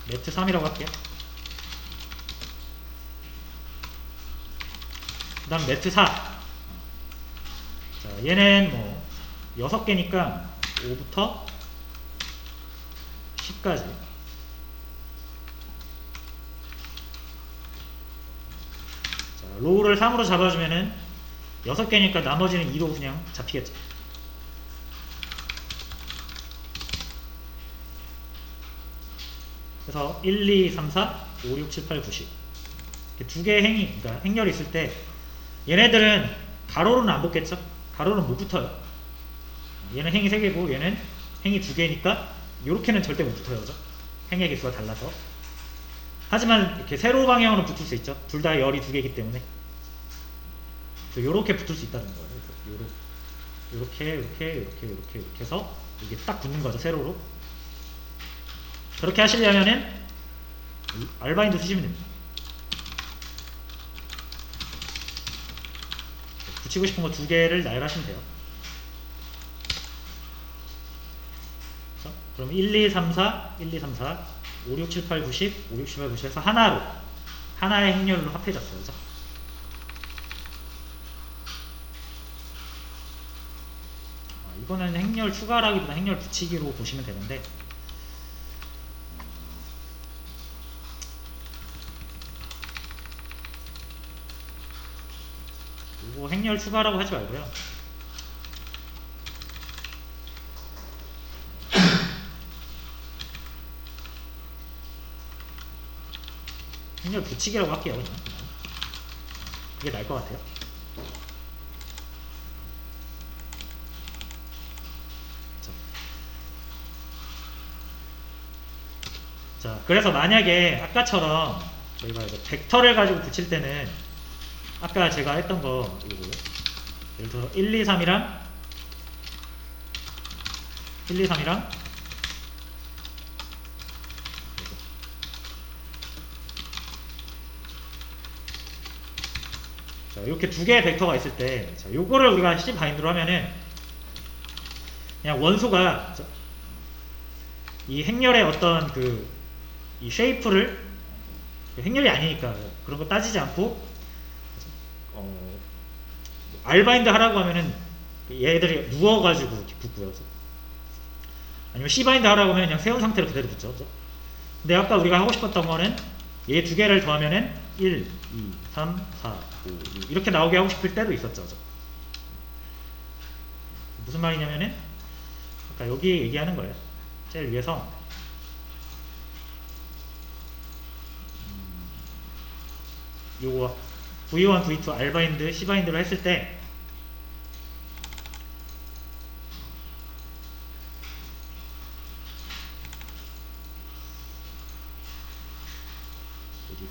매트 3이라고 할게요. 그 다음 매트 4. 자, 얘는 6개니까 5부터 10까지. 자, 로우를 3으로 잡아주면은 6개니까 나머지는 2로 그냥 잡히겠죠. 그래서 1, 2, 3, 4, 5, 6, 7, 8, 9, 10. 이렇게 두 개의 그러니까 행렬이 있을 때 얘네들은 가로로는 안 붙겠죠? 가로는 못 붙어요. 얘는 행이 3개고 얘는 행이 2개니까 요렇게는 절대 못 붙어요. 그죠? 행의 개수가 달라서. 하지만 이렇게 세로 방향으로 붙을 수 있죠. 둘 다 열이 2개이기 때문에. 그래서 요렇게 붙을 수 있다는 거예요. 요렇게 해서 이게 딱 붙는 거죠. 세로로. 그렇게 하시려면은 알바인도 쓰시면 됩니다. 붙이고 싶은 거 2개를 나열하시면 돼요. 그럼 1, 2, 3, 4, 1, 2, 3, 4, 5, 6, 7, 8, 9, 10, 5, 6, 7, 8, 9, 10 해서 하나로, 하나의 행렬로 합해졌어요. 그죠? 이거는 행렬 추가라기보다 행렬 붙이기로 보시면 되는데, 이거 행렬 추가라고 하지 말고요. 행렬 붙이기라고 할게요. 그냥. 그게 나을 것 같아요. 자, 그래서 만약에 아까처럼 저희가 이제 벡터를 가지고 붙일 때는 아까 제가 했던 거 이거고요. 예를 들어서 1, 2, 3이랑 1, 2, 3이랑 자, 이렇게 2개의 벡터가 있을 때 자, 요거를 우리가 C 바인드로 하면은 그냥 원소가 이 행렬의 어떤 이 쉐이프를 행렬이 아니니까 그런 거 따지지 않고 R바인드 하라고 하면은 얘들이 누워가지고 이렇게 붙고요. 아니면 C바인드 하라고 하면 그냥 세운 상태로 그대로 붙죠. 근데 아까 우리가 하고 싶었던 거는 얘 2개를 더하면은 1, 2, 3, 4, 5, 6 이렇게 나오게 하고 싶을 때도 있었죠. 무슨 말이냐면은 아까 여기 얘기하는 거예요. 제일 위에서 요거 V1, V2, R바인드, C바인드로 했을 때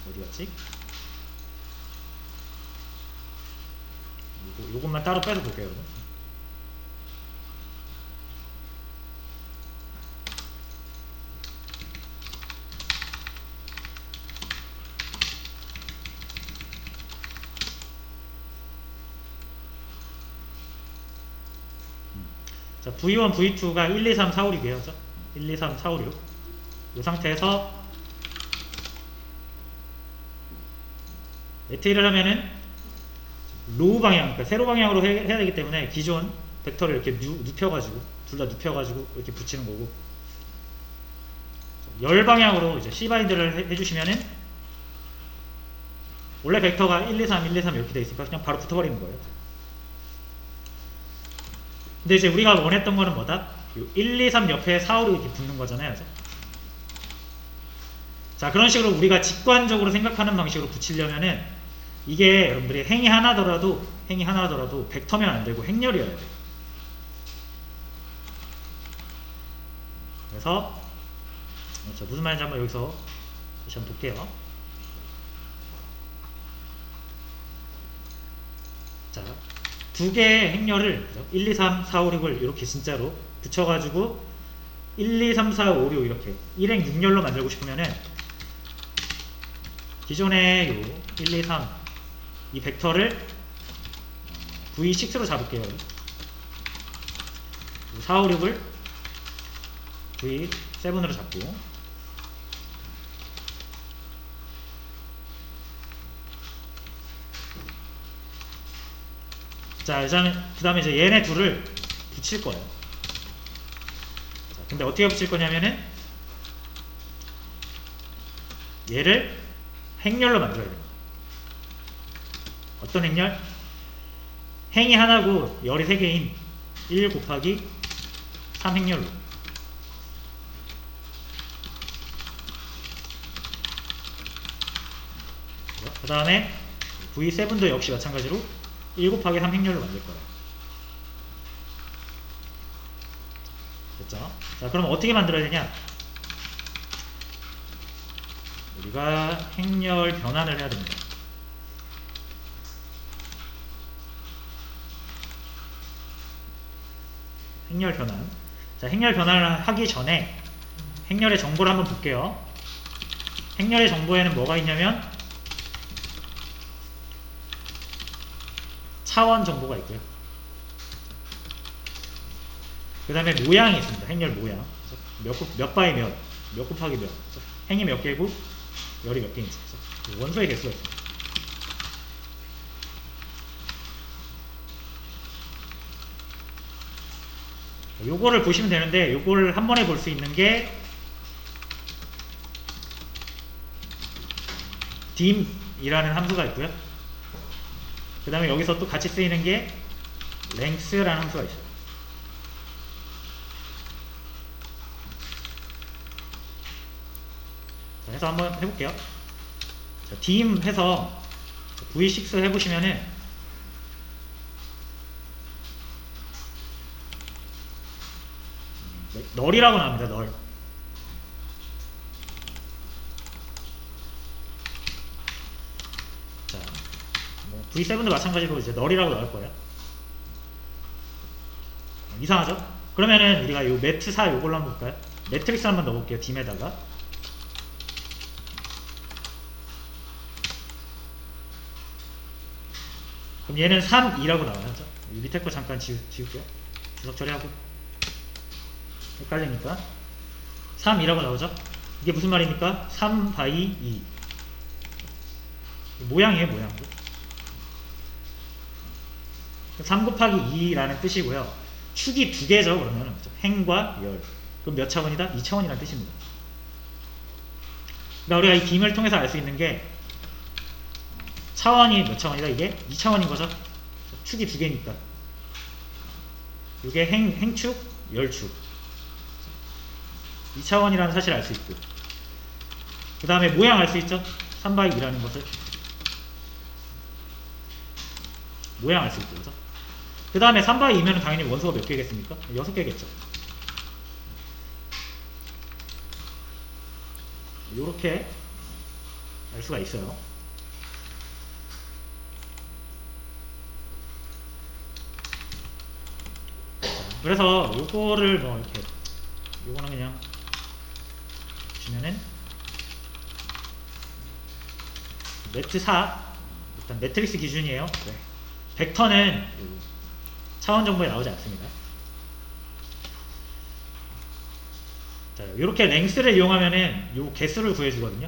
어디 갔지? 요것만 따로 빼서 볼게요. 여러분. 자, V1, V2가 1, 2, 3, 4, 5, 6이에요. 1, 2, 3, 4, 5, 6. 이 상태에서 메테리얼을 하면은 로우 방향, 그러니까 세로 방향으로 해야 되기 때문에 기존 벡터를 이렇게 눕혀가지고 둘 다 눕혀가지고 이렇게 붙이는 거고, 열 방향으로 이제 C 바인드를 해주시면은 원래 벡터가 1, 2, 3, 1, 2, 3 이렇게 돼 있으니까 그냥 바로 붙어버리는 거예요. 근데 이제 우리가 원했던 거는 뭐다? 1, 2, 3 옆에 4, 5, 6 이렇게 붙는 거잖아요. 그래서 자, 그런 식으로 우리가 직관적으로 생각하는 방식으로 붙이려면은 이게 여러분들이 행이 하나더라도 벡터면 안 되고 행렬이어야 돼요. 그래서 무슨 말인지 한번 여기서 다시 한번 볼게요. 자, 2개의 행렬을 1, 2, 3, 4, 5, 6을 이렇게 진짜로 붙여가지고 1, 2, 3, 4, 5, 6 이렇게 1행 6열로 만들고 싶으면은 기존의 요 1, 2, 3 이 벡터를 V6로 잡을게요. 4, 5, 6을 V7으로 잡고, 자, 그 다음에 이제 얘네 둘을 붙일 거예요. 자, 근데 어떻게 붙일 거냐면은 얘를 행렬로 만들어야 돼요. 어떤 행렬? 행이 하나고 열이 3개인 1 곱하기 3 행렬로. 그 다음에 V7도 역시 마찬가지로 1 곱하기 3 행렬로 만들 거예요. 됐죠? 자, 그럼 어떻게 만들어야 되냐? 우리가 행렬 변환을 해야 됩니다. 행렬 변환. 자, 행렬 변환을 하기 전에 행렬의 정보를 한번 볼게요. 행렬의 정보에는 뭐가 있냐면 차원 정보가 있고요. 그 다음에 모양이 있습니다. 행렬 모양. 몇 바이 몇 곱하기 몇. 행이 몇 개고 열이 몇 개인지. 원소의 개수가 있습니다. 요거를 보시면 되는데 요거를 한 번에 볼 수 있는 게 dim이라는 함수가 있고요. 그 다음에 여기서 또 같이 쓰이는 게 length라는 함수가 있어요. 자, 해서 한번 해볼게요. 자, dim 해서 v6 해보시면은 널이라고 나옵니다. 널. 자, 뭐 V7도 마찬가지로 이제 널이라고 나올 거예요. 이상하죠? 그러면은 우리가 요 매트4 요걸로 한번 볼까요? 매트릭스 한번 넣어볼게요. dim에다가. 그럼 얘는 3, 2라고 나와요. 이 밑에 거 잠깐 지울게요. 주석 처리하고. 헷갈리니까 3, 2라고 나오죠? 이게 무슨 말입니까? 3 바이 2 모양이에요. 모양. 3 곱하기 2라는 뜻이고요. 축이 두 개죠. 그러면 행과 열. 그럼 몇 차원이다? 2차원이라는 뜻입니다. 그러니까 우리가 이 dim을 통해서 알 수 있는 게 차원이 몇 차원이다? 이게 2차원인 거죠. 축이 두 개니까. 이게 행축, 열축. 2차원이라는 사실을 알 수 있고, 그 다음에 모양 알 수 있죠? 3 바이 2라는 것을 모양 알 수 있고, 그죠? 그 다음에 3 바이 2면 당연히 원소가 몇 개겠습니까? 6개겠죠. 요렇게 알 수가 있어요. 그래서 요거를 뭐 이렇게, 요거는 그냥 보시면은 매트4 일단 매트릭스 기준이에요. 네. 벡터는 차원 정보에 나오지 않습니다. 자, 이렇게 랭스를 이용하면은 요 개수를 구해주거든요.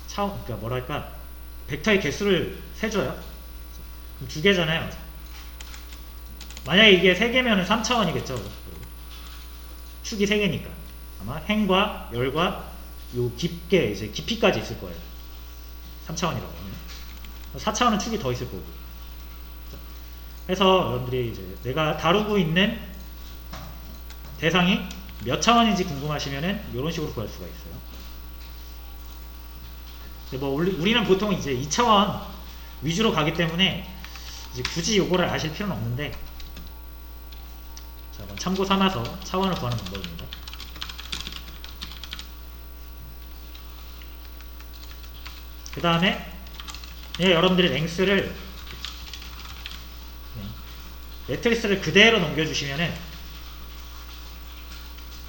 차원, 그러니까 뭐랄까, 벡터의 개수를 세줘요. 그럼 두 개잖아요. 만약에 이게 3개면은 3차원이겠죠. 축이 3개니까 아마 행과 열과 요 깊게 이제 깊이까지 있을 거예요. 3차원이라고 하면 4차원은 축이 더 있을 거고. 그래서 여러분들이 이제 내가 다루고 있는 대상이 몇 차원인지 궁금하시면은 이런 식으로 구할 수가 있어요. 근데 뭐 우리는 보통 이제 2차원 위주로 가기 때문에 이제 굳이 요거를 아실 필요는 없는데, 자, 참고 삼아서 차원을 구하는 방법입니다. 그 다음에 여러분들이 랭스를 매트리스를 그대로 넘겨주시면은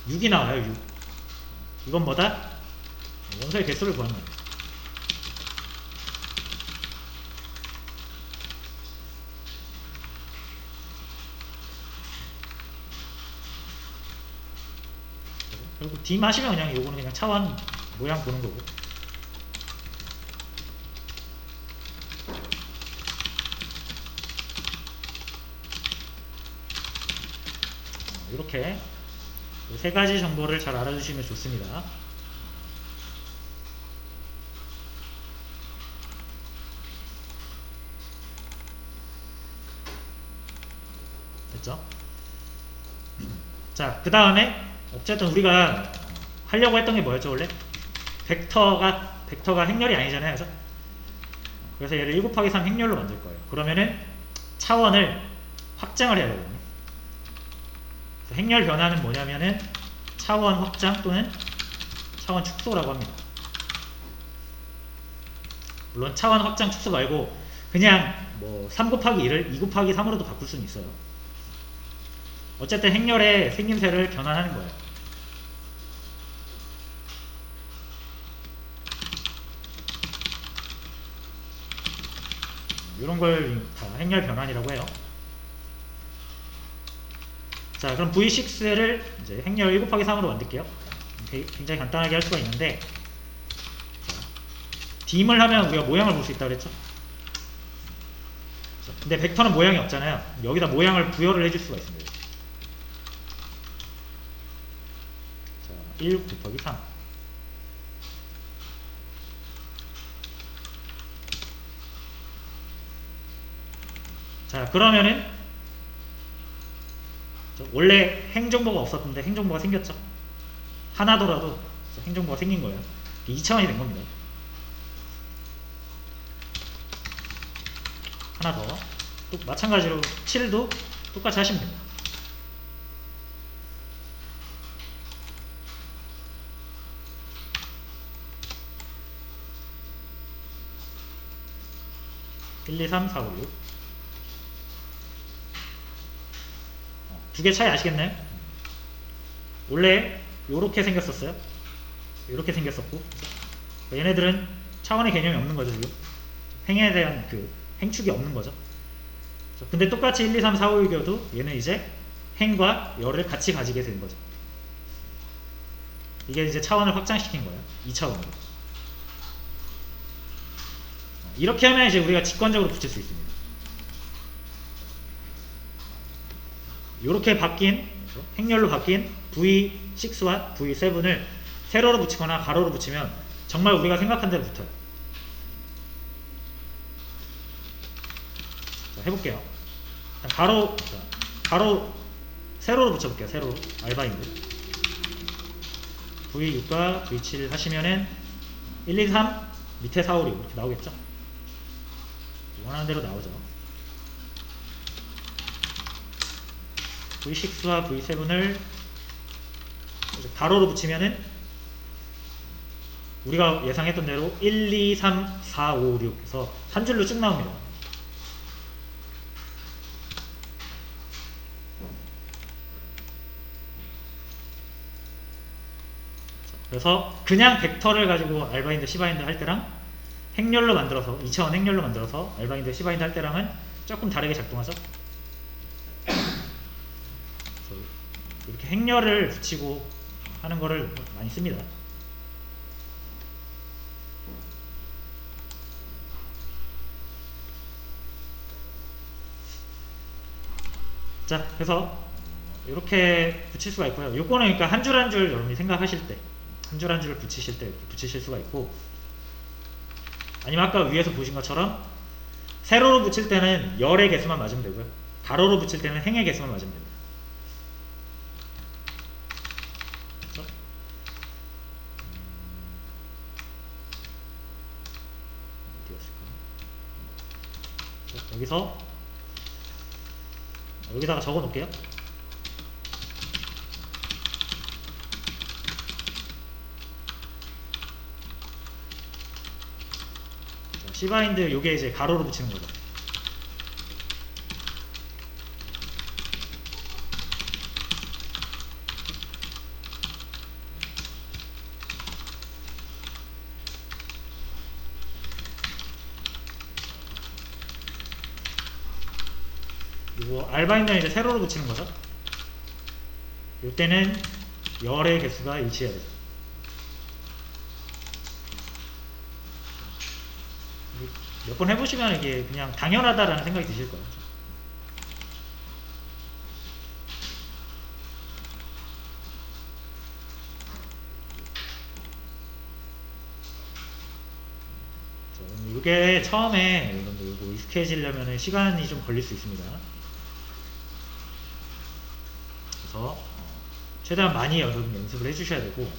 6이 나와요. 6. 이건 뭐다? 원소의 개수를 구하는 거예요. 그리고 dim 하시면 그냥 요거는 그냥 차원 모양 보는 거고. 이렇게 세 가지 정보를 잘 알아주시면 좋습니다. 됐죠? 자, 그 다음에 어쨌든 우리가 하려고 했던 게 뭐였죠? 원래 벡터가 행렬이 아니잖아요. 그죠? 그래서 얘를 1 곱하기 3 행렬로 만들 거예요. 그러면은 차원을 확장을 해야 되거든요. 행렬 변화는 뭐냐면은 차원 확장 또는 차원 축소라고 합니다. 물론 차원 확장 축소 말고 그냥 뭐 3 곱하기 1을 2 곱하기 3으로도 바꿀 수는 있어요. 어쨌든 행렬의 생김새를 변환하는 거예요. 이런 걸 다 행렬 변환이라고 해요. 자, 그럼 V6를 이제 행렬 1 곱하기 3으로 만들게요. 굉장히 간단하게 할 수가 있는데, 딤을 하면 우리가 모양을 볼 수 있다고 그랬죠? 근데 벡터는 모양이 없잖아요. 여기다 모양을 부여를 해줄 수가 있습니다. 자, 1 곱하기 3. 자, 그러면은 원래 행정보가 없었는데 행정보가 생겼죠. 하나더라도 행정보가 생긴 거예요. 2차원이 된 겁니다. 하나 더. 또 마찬가지로 7도 똑같이 하시면 됩니다. (1, 2, 3, 4, 5, 6) 두 개 차이 아시겠나요? 원래 요렇게 생겼었어요. 요렇게 생겼었고, 얘네들은 차원의 개념이 없는 거죠. 지금 행에 대한 그 행축이 없는 거죠. 근데 똑같이 1, 2, 3, 4, 5, 6이어도 얘는 이제 행과 열을 같이 가지게 되는 거죠. 이게 이제 차원을 확장시킨 거예요. 2차원으로. 이렇게 하면 이제 우리가 직관적으로 붙일 수 있습니다. 이렇게 바뀐, 행렬로 바뀐 V6와 V7을 세로로 붙이거나 가로로 붙이면 정말 우리가 생각한 대로 붙어요. 자, 해볼게요. 가로, 세로로 붙여볼게요. 세로로. 알바인드. V6과 V7 하시면은 1, 2, 3, 밑에 4, 5, 6 이렇게 나오겠죠? 원하는 대로 나오죠. V6와 V7을 가로로 붙이면은 우리가 예상했던 대로 1, 2, 3, 4, 5, 6 해서 한 줄로 쭉 나옵니다. 그래서 그냥 벡터를 가지고 알바인드, 시바인드 할 때랑 행렬로 만들어서 2차원 행렬로 만들어서 알바인드, 시바인드 할 때랑은 조금 다르게 작동하죠. 이렇게 행렬을 붙이고 하는 거를 많이 씁니다. 자, 그래서 이렇게 붙일 수가 있고요. 요거는 그러니까 한 줄 한 줄 여러분이 생각하실 때, 한 줄 한 줄을 붙이실 때 이렇게 붙이실 수가 있고, 아니면 아까 위에서 보신 것처럼 세로로 붙일 때는 열의 개수만 맞으면 되고요. 가로로 붙일 때는 행의 개수만 맞으면 됩니다. 그렇죠? 여기다가 적어 놓을게요. 시바인드 요게 이제 가로로 붙이는 거죠. 그리고 알바인드는 이제 세로로 붙이는 거죠. 이때는 열의 개수가 일치해야 되죠. 몇 번 해보시면 이게 그냥 당연하다라는 생각이 드실 거예요. 이게 처음에 이거 익숙해지려면 시간이 좀 걸릴 수 있습니다. 그래서 최대한 많이 여러분 연습을 해주셔야 되고,